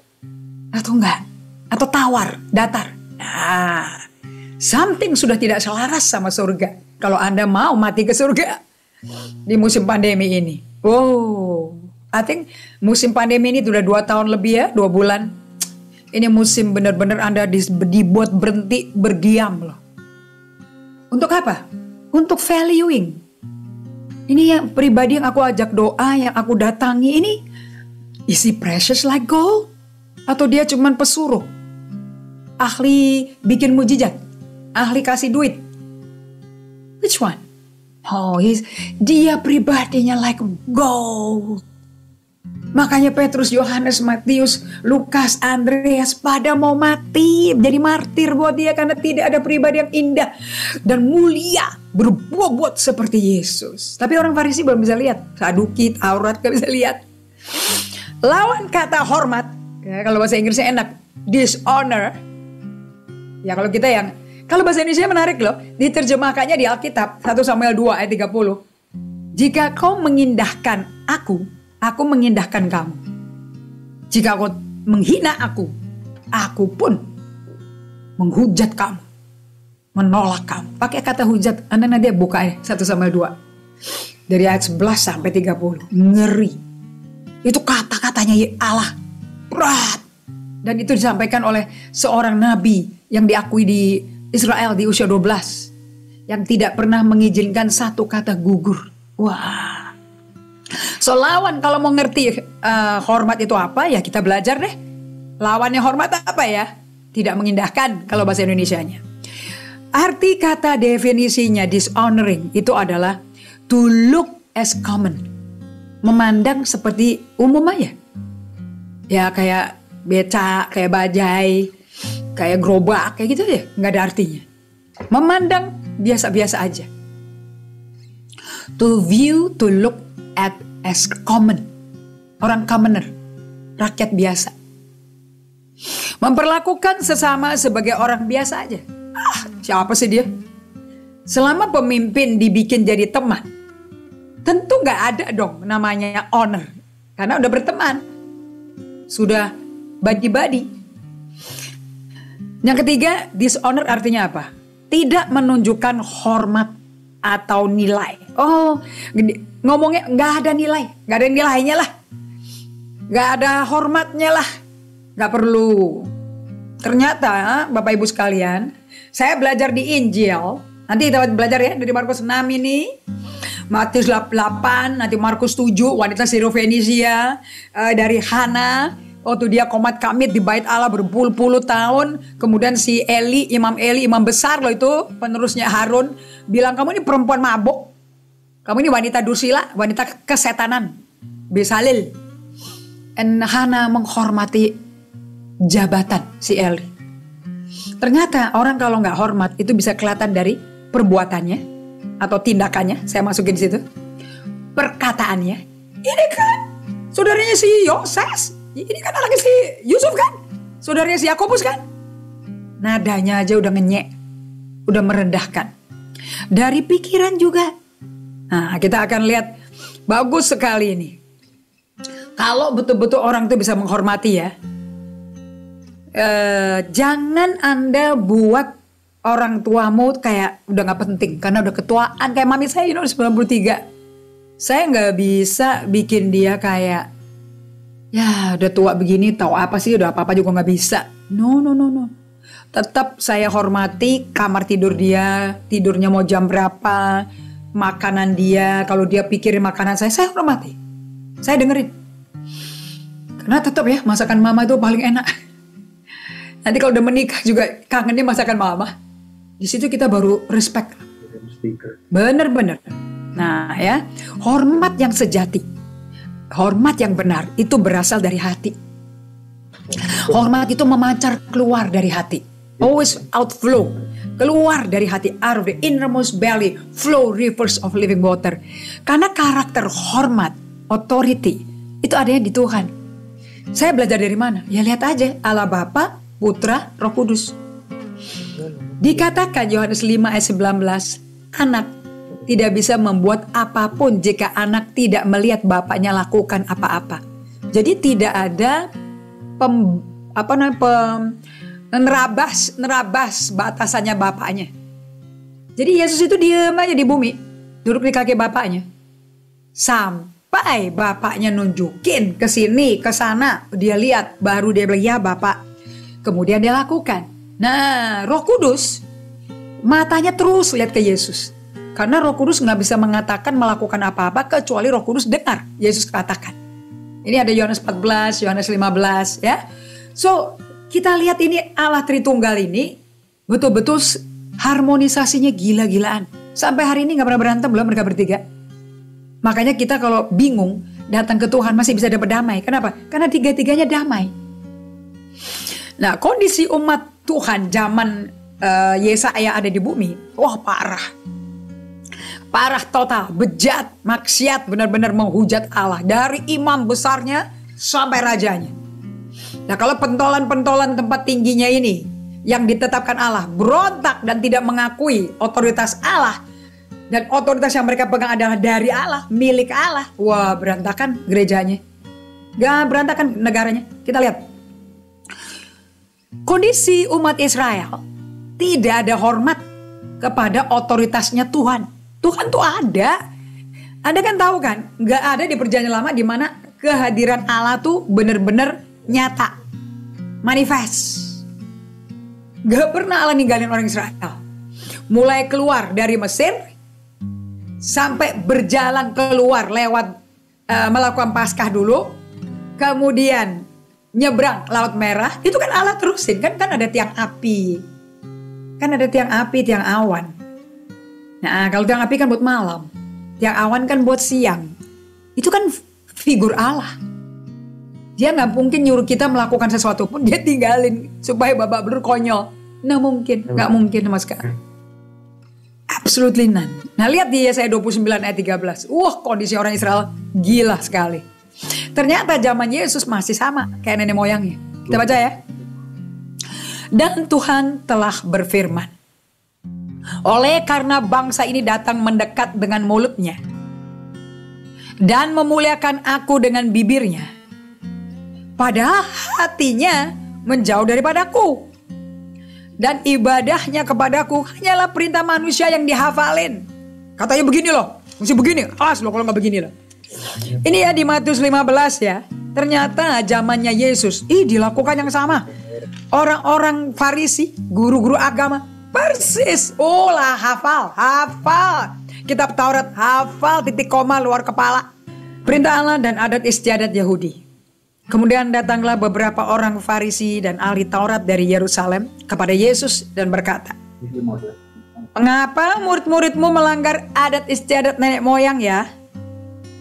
Atau enggak? Atau tawar, datar? Nah, something sudah tidak selaras sama surga. Kalau Anda mau mati ke surga di musim pandemi ini. Wow, I think musim pandemi ini sudah 2 tahun lebih ya, 2 bulan. Ini musim benar-benar Anda dibuat berhenti berdiam loh. Untuk apa? Untuk valuing. Ini yang pribadi yang aku ajak doa, yang aku datangi ini. Is he precious like gold? Atau dia cuman pesuruh? Ahli bikin mujizat, ahli kasih duit. Which one? Oh, dia pribadinya like gold. Makanya Petrus, Yohanes, Matius, Lukas, Andreas pada mau mati, jadi martir buat dia karena tidak ada pribadi yang indah dan mulia, berbobot seperti Yesus. Tapi orang Farisi belum bisa lihat, Saduki, Taurat gak bisa lihat. Lawan kata hormat, ya, kalau bahasa Inggrisnya enak, dishonor. Ya kalau kita kalau bahasa Indonesia menarik loh, diterjemahkannya di Alkitab 1 Samuel 2 ayat 30. Jika kau mengindahkan aku mengindahkan kamu. Jika kau menghina aku pun menghujat kamu, menolak kamu. Pakai kata hujat, Anda nanti buka ya 1 Samuel 2. Dari ayat 11 sampai 30. Ngeri. Itu kata-katanya Allah berat. Dan itu disampaikan oleh seorang nabi yang diakui di Israel di usia 12. Yang tidak pernah mengizinkan satu kata gugur. Wah. So lawan kalau mau ngerti hormat itu apa ya kita belajar deh. Lawannya hormat apa ya? Tidak mengindahkan kalau bahasa Indonesianya. Arti kata definisinya dishonoring itu adalah to look as common. Memandang seperti umum aja. Ya kayak becak, kayak bajai, kayak gerobak, kayak gitu ya. Nggak ada artinya. Memandang biasa-biasa aja. To view, to look at as common. Orang commoner, rakyat biasa. Memperlakukan sesama sebagai orang biasa aja. Siapa sih dia? Selama pemimpin dibikin jadi teman, tentu gak ada dong namanya honor. Karena udah berteman. Sudah badi-badi. Yang ketiga, dishonor artinya apa? Tidak menunjukkan hormat atau nilai. Oh, ngomongnya gak ada nilai. Gak ada nilainya lah. Gak ada hormatnya lah. Gak perlu. Ternyata Bapak Ibu sekalian, saya belajar di Injil. Nanti kita belajar ya dari Markus 6 ini. Matius 8, nanti Markus 7, wanita Sirofenisia. Dari Hana, waktu dia komat kamit di bait Allah berpuluh-puluh tahun. Kemudian si Imam Eli, imam besar loh itu, penerusnya Harun. Bilang, kamu ini perempuan mabuk. Kamu ini wanita dursila, wanita kesetanan. Besalil. Dan Hana menghormati jabatan si Eli. Ternyata orang kalau nggak hormat itu bisa kelihatan dari perbuatannya atau tindakannya. Saya masukin di situ. Perkataannya. Ini kan saudaranya si Yoses. Ini kan anaknya si Yusuf kan. Saudaranya si Yakobus kan. Nadanya aja udah ngenyek. Udah merendahkan. Dari pikiran juga. Nah, kita akan lihat bagus sekali ini. Kalau betul-betul orang itu bisa menghormati ya. Jangan Anda buat orang tuamu kayak udah gak penting. Karena udah ketuaan. Kayak mami saya 93. Saya gak bisa bikin dia kayak, ya udah tua begini tahu apa sih, udah apa-apa juga gak bisa. No. Tetap saya hormati kamar tidur dia. Tidurnya mau jam berapa. Makanan dia. Kalau dia pikirin makanan saya hormati. Saya dengerin. Karena tetap ya masakan mama itu paling enak. Nanti kalau udah menikah juga kangennya masakan mama. Di situ kita baru respect. Bener-bener. Nah ya, hormat yang sejati, hormat yang benar itu berasal dari hati. Hormat itu memancar keluar dari hati. Always outflow. Keluar dari hati. Out of the innermost belly flow rivers of living water. Karena karakter hormat, authority itu adanya di Tuhan. Saya belajar dari mana? Ya lihat aja Allah Bapa, Putra, Roh Kudus. Dikatakan Yohanes 5 ayat 19, anak tidak bisa membuat apapun jika anak tidak melihat bapaknya lakukan apa-apa. Jadi tidak ada nerabas batasannya bapaknya. Jadi Yesus itu diam aja di bumi, duduk di kaki bapaknya. Sampai bapaknya nunjukin ke sini, ke sana, dia lihat, baru dia bilang, ya Bapak. Kemudian dia lakukan. Nah, Roh Kudus matanya terus lihat ke Yesus. Karena Roh Kudus gak bisa mengatakan melakukan apa-apa kecuali Roh Kudus dengar Yesus katakan. Ini ada Yohanes 14, Yohanes 15 ya. So, kita lihat ini Allah Tritunggal ini betul-betul harmonisasinya gila-gilaan. Sampai hari ini gak pernah berantem belum mereka bertiga. Makanya kita kalau bingung datang ke Tuhan masih bisa dapat damai. Kenapa? Karena tiga-tiganya damai. Nah, kondisi umat Tuhan zaman Yesaya ada di bumi, wah parah. Parah total, bejat, maksiat, benar-benar menghujat Allah. Dari imam besarnya sampai rajanya. Nah, kalau pentolan-pentolan tempat tingginya ini, yang ditetapkan Allah, berontak dan tidak mengakui otoritas Allah, Dan otoritas yang mereka pegang adalah dari Allah, milik Allah. Wah, berantakan gerejanya. Gak berantakan negaranya. Kita lihat. Kondisi umat Israel tidak ada hormat kepada otoritasnya Tuhan. Tuhan tuh ada. Anda kan tahu kan, gak ada di perjanjian lama di mana kehadiran Allah tuh benar-benar nyata, manifest. Gak pernah Allah ninggalin orang Israel. Mulai keluar dari Mesir sampai berjalan keluar lewat melakukan Paskah dulu, kemudian nyebrang Laut Merah, itu kan Allah terusin, kan ada tiang api. Kan ada tiang api, tiang awan. Nah, kalau tiang api kan buat malam, tiang awan kan buat siang. Itu kan figur Allah. Dia nggak mungkin nyuruh kita melakukan sesuatu pun dia tinggalin supaya babak belur konyol. Nggak mungkin, nggak mungkin sama sekali. Absolutely none. Nah, lihat di Yesaya 29 ayat 13. Wah, kondisi orang Israel gila sekali. Ternyata zaman Yesus masih sama kayak nenek moyangnya. Kita baca ya. Dan Tuhan telah berfirman, oleh karena bangsa ini datang mendekat dengan mulutnya dan memuliakan aku dengan bibirnya, padahal hatinya menjauh daripadaku. Dan ibadahnya kepadaku hanyalah perintah manusia yang dihafalin. Katanya begini loh, mesti begini. Awas loh kalau nggak begini loh. Ini ya di Matius 15 ya. Ternyata zamannya Yesus, dilakukan yang sama. Orang-orang Farisi, guru-guru agama, persis. Oh lah, hafal. Kitab Taurat, hafal titik koma luar kepala. Perintah Allah dan adat istiadat Yahudi. Kemudian datanglah beberapa orang Farisi dan ahli Taurat dari Yerusalem kepada Yesus dan berkata, mengapa murid-muridmu melanggar adat istiadat nenek moyang ya?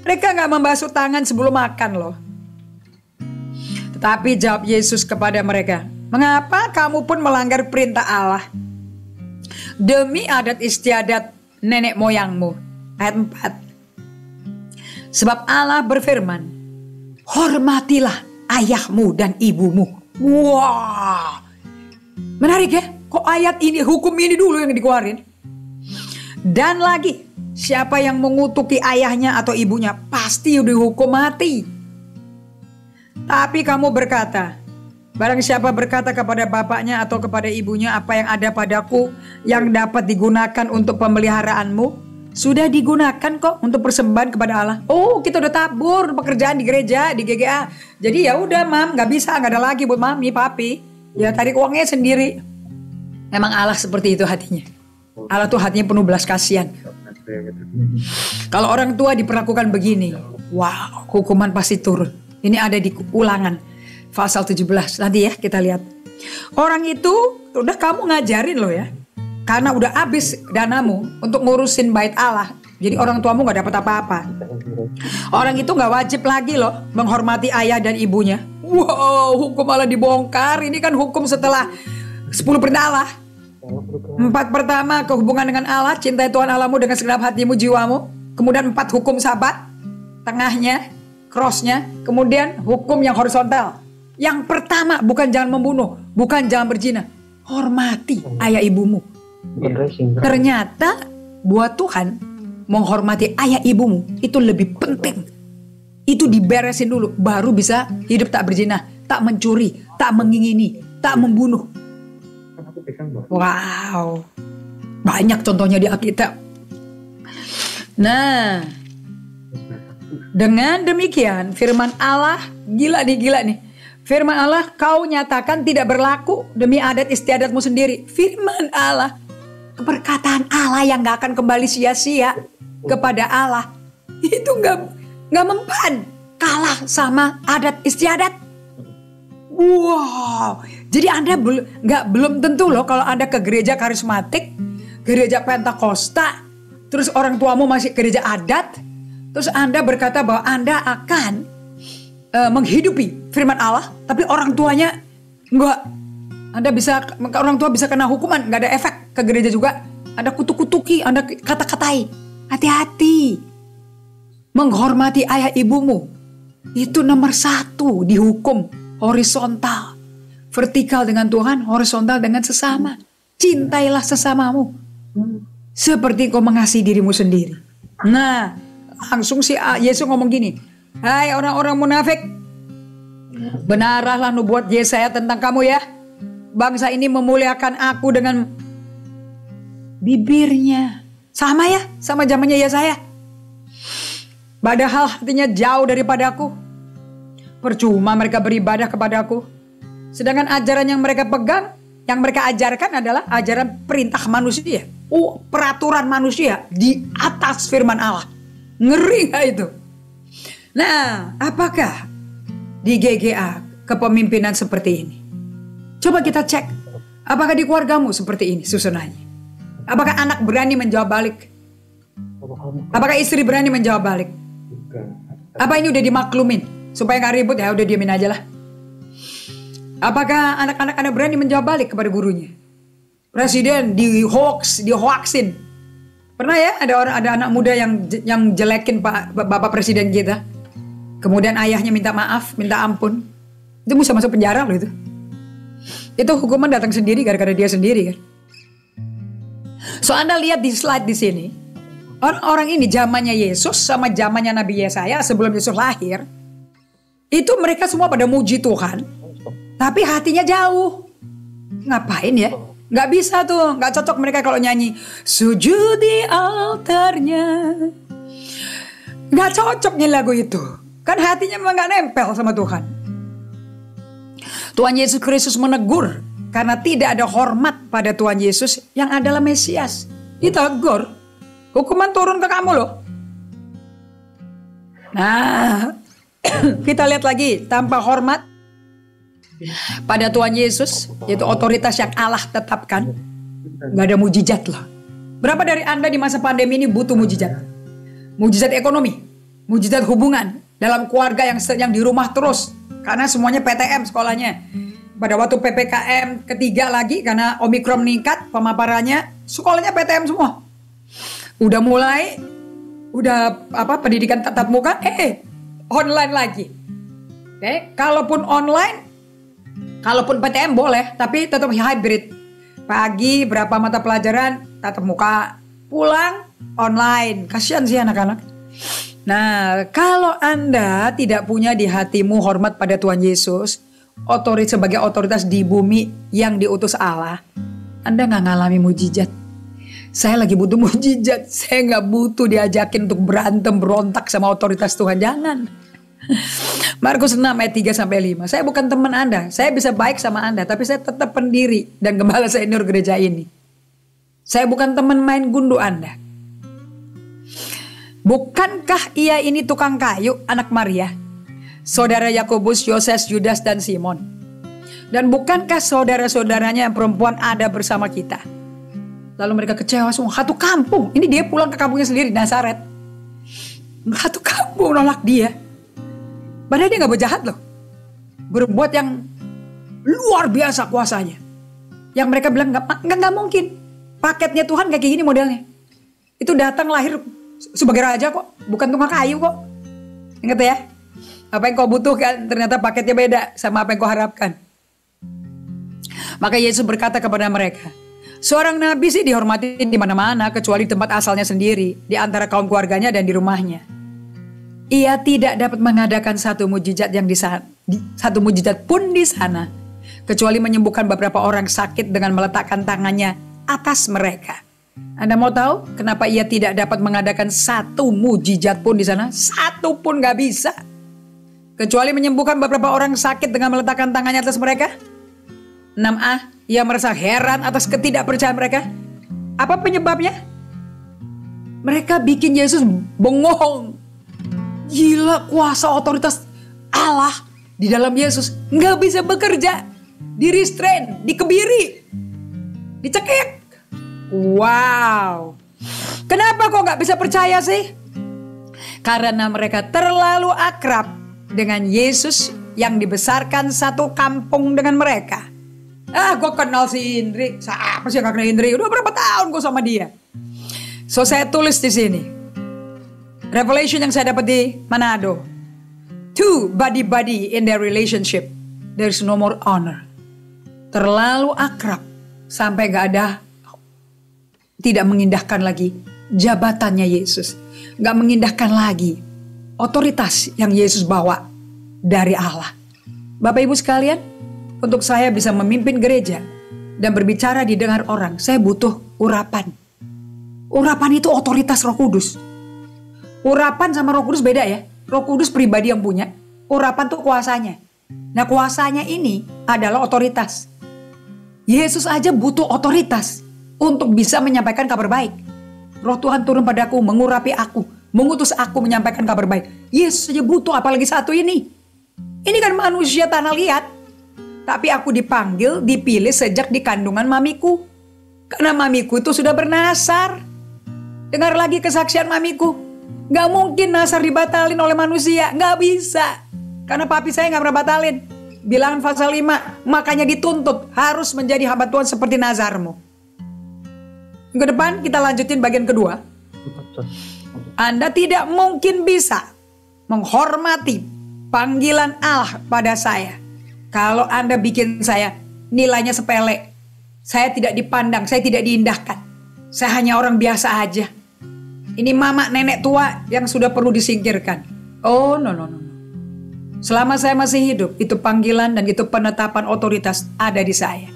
Mereka gak membasuh tangan sebelum makan loh. Tetapi jawab Yesus kepada mereka, mengapa kamu pun melanggar perintah Allah? Demi adat istiadat nenek moyangmu. Ayat 4. Sebab Allah berfirman, hormatilah ayahmu dan ibumu. Wah, menarik ya. Kok ayat ini, hukum ini dulu yang dikeluarin. Dan lagi, siapa yang mengutuki ayahnya atau ibunya pasti dihukum mati. Tapi kamu berkata, barang siapa berkata kepada bapaknya atau kepada ibunya, apa yang ada padaku yang dapat digunakan untuk pemeliharaanmu, sudah digunakan kok untuk persembahan kepada Allah. Oh, kita udah tabur pekerjaan di gereja, di GGA. Jadi ya udah mam, nggak bisa, nggak ada lagi buat mami, papi. Ya tarik uangnya sendiri. Memang Allah seperti itu hatinya. Allah tuh hatinya penuh belas kasihan. Kalau orang tua diperlakukan begini, wow, hukuman pasti turun. Ini ada di Ulangan pasal 17. Nanti ya kita lihat. Orang itu udah kamu ngajarin loh ya. Karena udah habis danamu untuk ngurusin bait Allah. Jadi orang tuamu gak dapat apa-apa. Orang itu gak wajib lagi loh menghormati ayah dan ibunya. Wow, hukum Allah dibongkar. Ini kan hukum setelah 10 perintah Allah. 4 pertama, kehubungan dengan Allah. Cintai Tuhan Allahmu dengan segenap hatimu, jiwamu. Kemudian 4 hukum sabat. Tengahnya, crossnya. Kemudian hukum yang horizontal. Yang pertama, bukan jangan membunuh. Bukan jangan berzina. Hormati ayah ibumu. Ternyata buat Tuhan menghormati ayah ibumu itu lebih penting. Itu diberesin dulu, baru bisa hidup tak berzina, tak mencuri, tak mengingini, tak membunuh. Wow, banyak contohnya di Alkitab. Nah, dengan demikian firman Allah, gila nih. Firman Allah, kau nyatakan tidak berlaku demi adat istiadatmu sendiri. Firman Allah, perkataan Allah yang gak akan kembali sia-sia kepada Allah. Itu gak mempan. Kalah sama adat istiadat. Wow. Jadi Anda belum tentu loh kalau Anda ke gereja karismatik, gereja Pentakosta, terus orang tuamu masih gereja adat, terus Anda berkata bahwa Anda akan menghidupi firman Allah, tapi orang tuanya enggak. Orang tua bisa kena hukuman, gak ada efek ke gereja juga. Anda kutuk-kutuki, Anda kata-katai. Hati-hati. Menghormati ayah ibumu. Itu nomor 1 dihukum. Horizontal. Vertikal dengan Tuhan, horizontal dengan sesama. Cintailah sesamamu. seperti kau mengasihi dirimu sendiri. Nah, langsung si Yesus ngomong gini, hai orang-orang munafik, benarlah nubuat Yesaya tentang kamu ya. Bangsa ini memuliakan aku dengan bibirnya. Sama ya, sama zamannya Yesaya. Padahal hatinya jauh daripada aku. Percuma mereka beribadah kepada aku. Sedangkan ajaran yang mereka pegang, yang mereka ajarkan adalah ajaran perintah manusia. Peraturan manusia di atas firman Allah. Ngeri gak itu? Nah, apakah di GGA kepemimpinan seperti ini? Coba kita cek. Apakah di keluargamu seperti ini susunannya? Apakah anak berani menjawab balik? Apakah istri berani menjawab balik? Apa ini udah dimaklumin? Supaya gak ribut ya udah diamin aja lah. Apakah anak-anak Anda berani menjawab balik kepada gurunya? Presiden dihoaksin. Pernah ya ada anak muda yang jelekin Bapak Presiden kita. Kemudian ayahnya minta maaf, minta ampun. Itu bisa masuk penjara loh itu. Itu hukuman datang sendiri gara-gara dia sendiri kan. So Anda lihat di slide di sini. Orang-orang ini zamannya Yesus sama zamannya Nabi Yesaya sebelum Yesus lahir. Itu mereka semua pada muji Tuhan. Tapi hatinya jauh. Ngapain ya? Gak bisa tuh. Gak cocok mereka kalau nyanyi sujud di altarnya. Gak cocok nih lagu itu. Kan hatinya memang gak nempel sama Tuhan. Tuhan Yesus Kristus menegur. Karena tidak ada hormat pada Tuhan Yesus yang adalah Mesias. Ditegur. Hukuman turun ke kamu loh. Nah, kita lihat lagi. Tanpa hormat pada Tuhan Yesus, yaitu otoritas yang Allah tetapkan, gak ada mujizat loh. Berapa dari Anda di masa pandemi ini butuh mujizat? Mujizat ekonomi, mujizat hubungan, dalam keluarga yang di rumah terus, karena semuanya PTM sekolahnya. Pada waktu PPKM ketiga lagi, karena Omikron meningkat pemaparannya, sekolahnya PTM semua. Udah mulai, pendidikan tatap muka, online lagi. Kalaupun online, kalaupun PTM boleh, tapi tetap hybrid. Pagi berapa mata pelajaran tatap muka, pulang online. Kasihan sih anak-anak. Nah, kalau Anda tidak punya di hatimu hormat pada Tuhan Yesus, sebagai otoritas di bumi yang diutus Allah, Anda gak ngalami mujizat. Saya lagi butuh mujizat. Saya gak butuh diajakin untuk berantem, berontak sama otoritas Tuhan. Jangan. Markus 6 ayat 3-5. Saya bukan teman Anda. Saya bisa baik sama Anda, tapi saya tetap pendiri dan gembala senior gereja ini. Saya bukan teman main gundu Anda. Bukankah ia ini tukang kayu, anak Maria, saudara Yakobus, Yoses, Yudas, dan Simon? Dan bukankah saudara-saudaranya yang perempuan ada bersama kita? Lalu mereka kecewa semua. Satu kampung. Ini dia pulang ke kampungnya sendiri, Nazaret. Satu kampung nolak dia. Padahal dia gak berjahat loh. Berbuat yang luar biasa kuasanya. Yang mereka bilang gak mungkin. Paketnya Tuhan kayak gini modelnya. Itu datang lahir sebagai raja kok. Bukan tukang kayu kok. Ingat ya. Apa yang kau butuhkan ternyata paketnya beda sama apa yang kau harapkan. Maka Yesus berkata kepada mereka, seorang nabi sih dihormati di mana-mana kecuali tempat asalnya sendiri. Di antara kaum keluarganya dan di rumahnya. Ia tidak dapat mengadakan satu mujizat satu mujizat pun di sana, kecuali menyembuhkan beberapa orang sakit dengan meletakkan tangannya atas mereka. Anda mau tahu kenapa ia tidak dapat mengadakan satu mujizat pun di sana? Satu pun gak bisa. Kecuali menyembuhkan beberapa orang sakit dengan meletakkan tangannya atas mereka. 6a, ia merasa heran atas ketidakpercayaan mereka. Apa penyebabnya? Mereka bikin Yesus bengong. Gila, kuasa otoritas Allah di dalam Yesus nggak bisa bekerja, di restrain, dikebiri, dicekik. Wow, kenapa kok nggak bisa percaya sih? Karena mereka terlalu akrab dengan Yesus yang dibesarkan satu kampung dengan mereka. Gue kenal si Indri, siapa sih yang gak kenal Indri? Udah berapa tahun gue sama dia. So saya tulis di sini. Revelation yang saya dapat di Manado. Two buddy-buddy in their relationship. There's no more honor. Terlalu akrab. Sampai gak ada. tidak mengindahkan lagi jabatannya Yesus. Gak mengindahkan lagi otoritas yang Yesus bawa dari Allah. Bapak Ibu sekalian, untuk saya bisa memimpin gereja dan berbicara didengar orang, saya butuh urapan. Urapan itu otoritas Roh Kudus. Urapan sama Roh Kudus beda ya. Roh Kudus pribadi yang punya, urapan tuh kuasanya. Nah, kuasanya ini adalah otoritas. Yesus aja butuh otoritas untuk bisa menyampaikan kabar baik. Roh Tuhan turun padaku, mengurapi aku, mengutus aku menyampaikan kabar baik. Yesus saja butuh, apalagi satu ini. Ini kan manusia tanah liat. Tapi aku dipanggil, dipilih sejak di kandungan mamiku. Karena mamiku itu sudah bernasar. Dengar lagi kesaksian mamiku. Gak mungkin nasar dibatalin oleh manusia. Gak bisa. Karena papi saya gak pernah batalin. Bilangan pasal 5. Makanya dituntut harus menjadi hamba Tuhan seperti nazarmu. Ke depan kita lanjutin bagian kedua. Anda tidak mungkin bisa menghormati panggilan Allah pada saya kalau Anda bikin saya nilainya sepele. Saya tidak dipandang, saya tidak diindahkan. Saya hanya orang biasa aja. Ini mama nenek tua yang sudah perlu disingkirkan. Oh no. Selama saya masih hidup, itu panggilan dan itu penetapan otoritas ada di saya.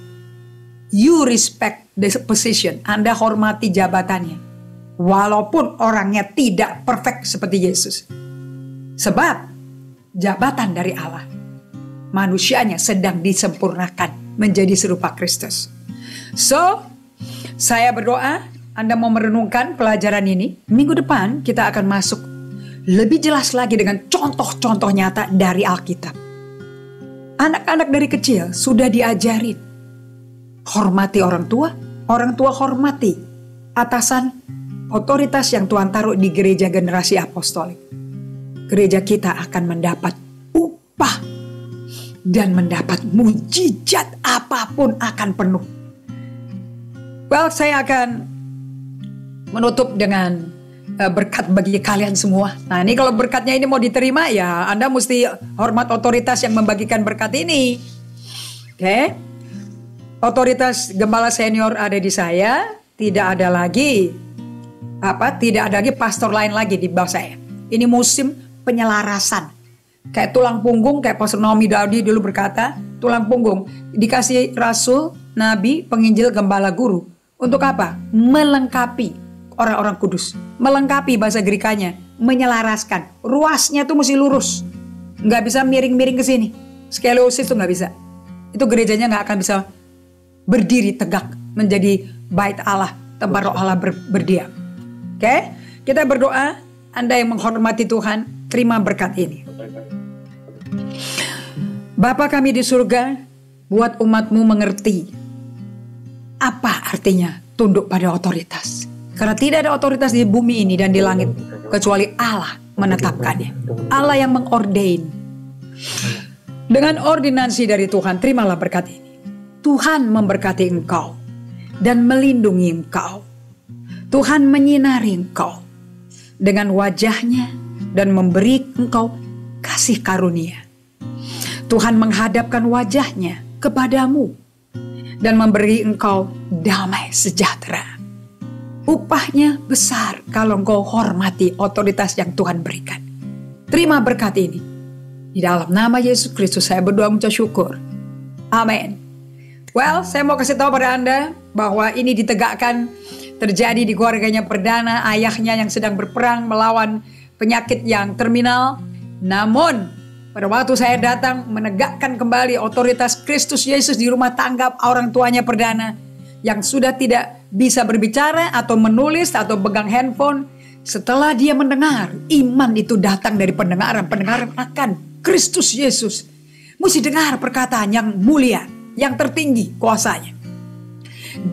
You respect the position. Anda hormati jabatannya. Walaupun orangnya tidak perfect seperti Yesus. Sebab jabatan dari Allah, manusianya sedang disempurnakan menjadi serupa Kristus. So, saya berdoa Anda mau merenungkan pelajaran ini. Minggu depan kita akan masuk lebih jelas lagi dengan contoh-contoh nyata dari Alkitab. Anak-anak dari kecil sudah diajarin hormati orang tua hormati atasan, otoritas yang Tuhan taruh di gereja generasi apostolik. Gereja kita akan mendapat upah dan mendapat mujizat apapun akan penuh. Well, saya akan menutup dengan berkat bagi kalian semua. Nah, ini kalau berkatnya ini mau diterima, ya Anda mesti hormat otoritas yang membagikan berkat ini. Oke? Otoritas gembala senior ada di saya. Tidak ada lagi pastor lain lagi di bawah saya. Ini musim penyelarasan. Kayak tulang punggung, kayak Pastor Naomi Daudi dulu berkata, tulang punggung dikasih rasul, nabi, penginjil, gembala, guru. Untuk apa? Melengkapi orang-orang kudus. Melengkapi bahasa Grekanya, menyelaraskan. Ruasnya tuh mesti lurus. Nggak bisa miring-miring ke sini. Skoliosis tuh nggak bisa. Itu gerejanya nggak akan bisa berdiri tegak menjadi bait Allah, tempat roh Allah berdiam. Oke? Kita berdoa, Anda yang menghormati Tuhan, terima berkat ini. Bapa kami di surga, buat umat-Mu mengerti apa artinya tunduk pada otoritas. Karena tidak ada otoritas di bumi ini dan di langit kecuali Allah menetapkannya. Allah yang mengordain. Dengan ordinansi dari Tuhan, terimalah berkat ini. Tuhan memberkati engkau dan melindungi engkau. Tuhan menyinari engkau dengan wajahnya dan memberi engkau kasih karunia. Tuhan menghadapkan wajahnya kepadamu dan memberi engkau damai sejahtera. Upahnya besar kalau engkau hormati otoritas yang Tuhan berikan. Terima berkat ini. Di dalam nama Yesus Kristus saya berdoa mengucap syukur. Amin. Well, saya mau kasih tahu pada Anda bahwa ini ditegakkan terjadi di keluarganya perdana, ayahnya yang sedang berperang melawan penyakit yang terminal. Namun, pada waktu saya datang menegakkan kembali otoritas Kristus Yesus di rumah tangga orang tuanya perdana yang sudah tidak bisa berbicara atau menulis atau pegang handphone. Setelah dia mendengar, iman itu datang dari pendengaran akan Kristus Yesus. Mesti dengar perkataan yang mulia, yang tertinggi kuasanya.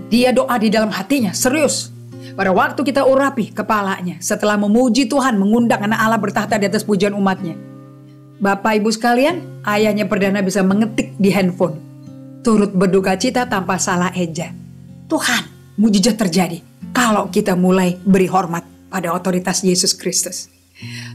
Dia doa di dalam hatinya, serius. Pada waktu kita urapi kepalanya, setelah memuji Tuhan, mengundang anak Allah bertahta di atas pujian umatnya. Bapak ibu sekalian, ayahnya perdana bisa mengetik di handphone, turut berduka cita tanpa salah eja. Tuhan, mujizat terjadi kalau kita mulai beri hormat pada otoritas Yesus Kristus.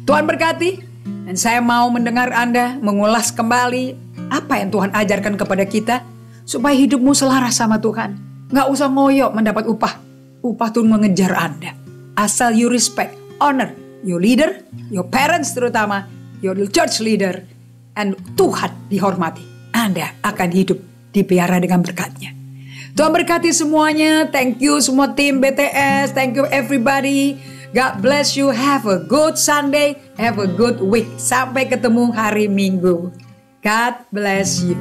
Tuhan berkati, dan saya mau mendengar Anda mengulas kembali apa yang Tuhan ajarkan kepada kita, supaya hidupmu selaras sama Tuhan. Gak usah ngoyo mendapat upah. upah Tuhan mengejar Anda. Asal you respect, honor your leader, your parents terutama, your church leader, and Tuhan dihormati. Anda akan hidup dipelihara dengan berkat-Nya. Tuhan berkati semuanya. Thank you semua tim BTS. Thank you everybody. God bless you. Have a good Sunday. Have a good week. Sampai ketemu hari Minggu. God bless you.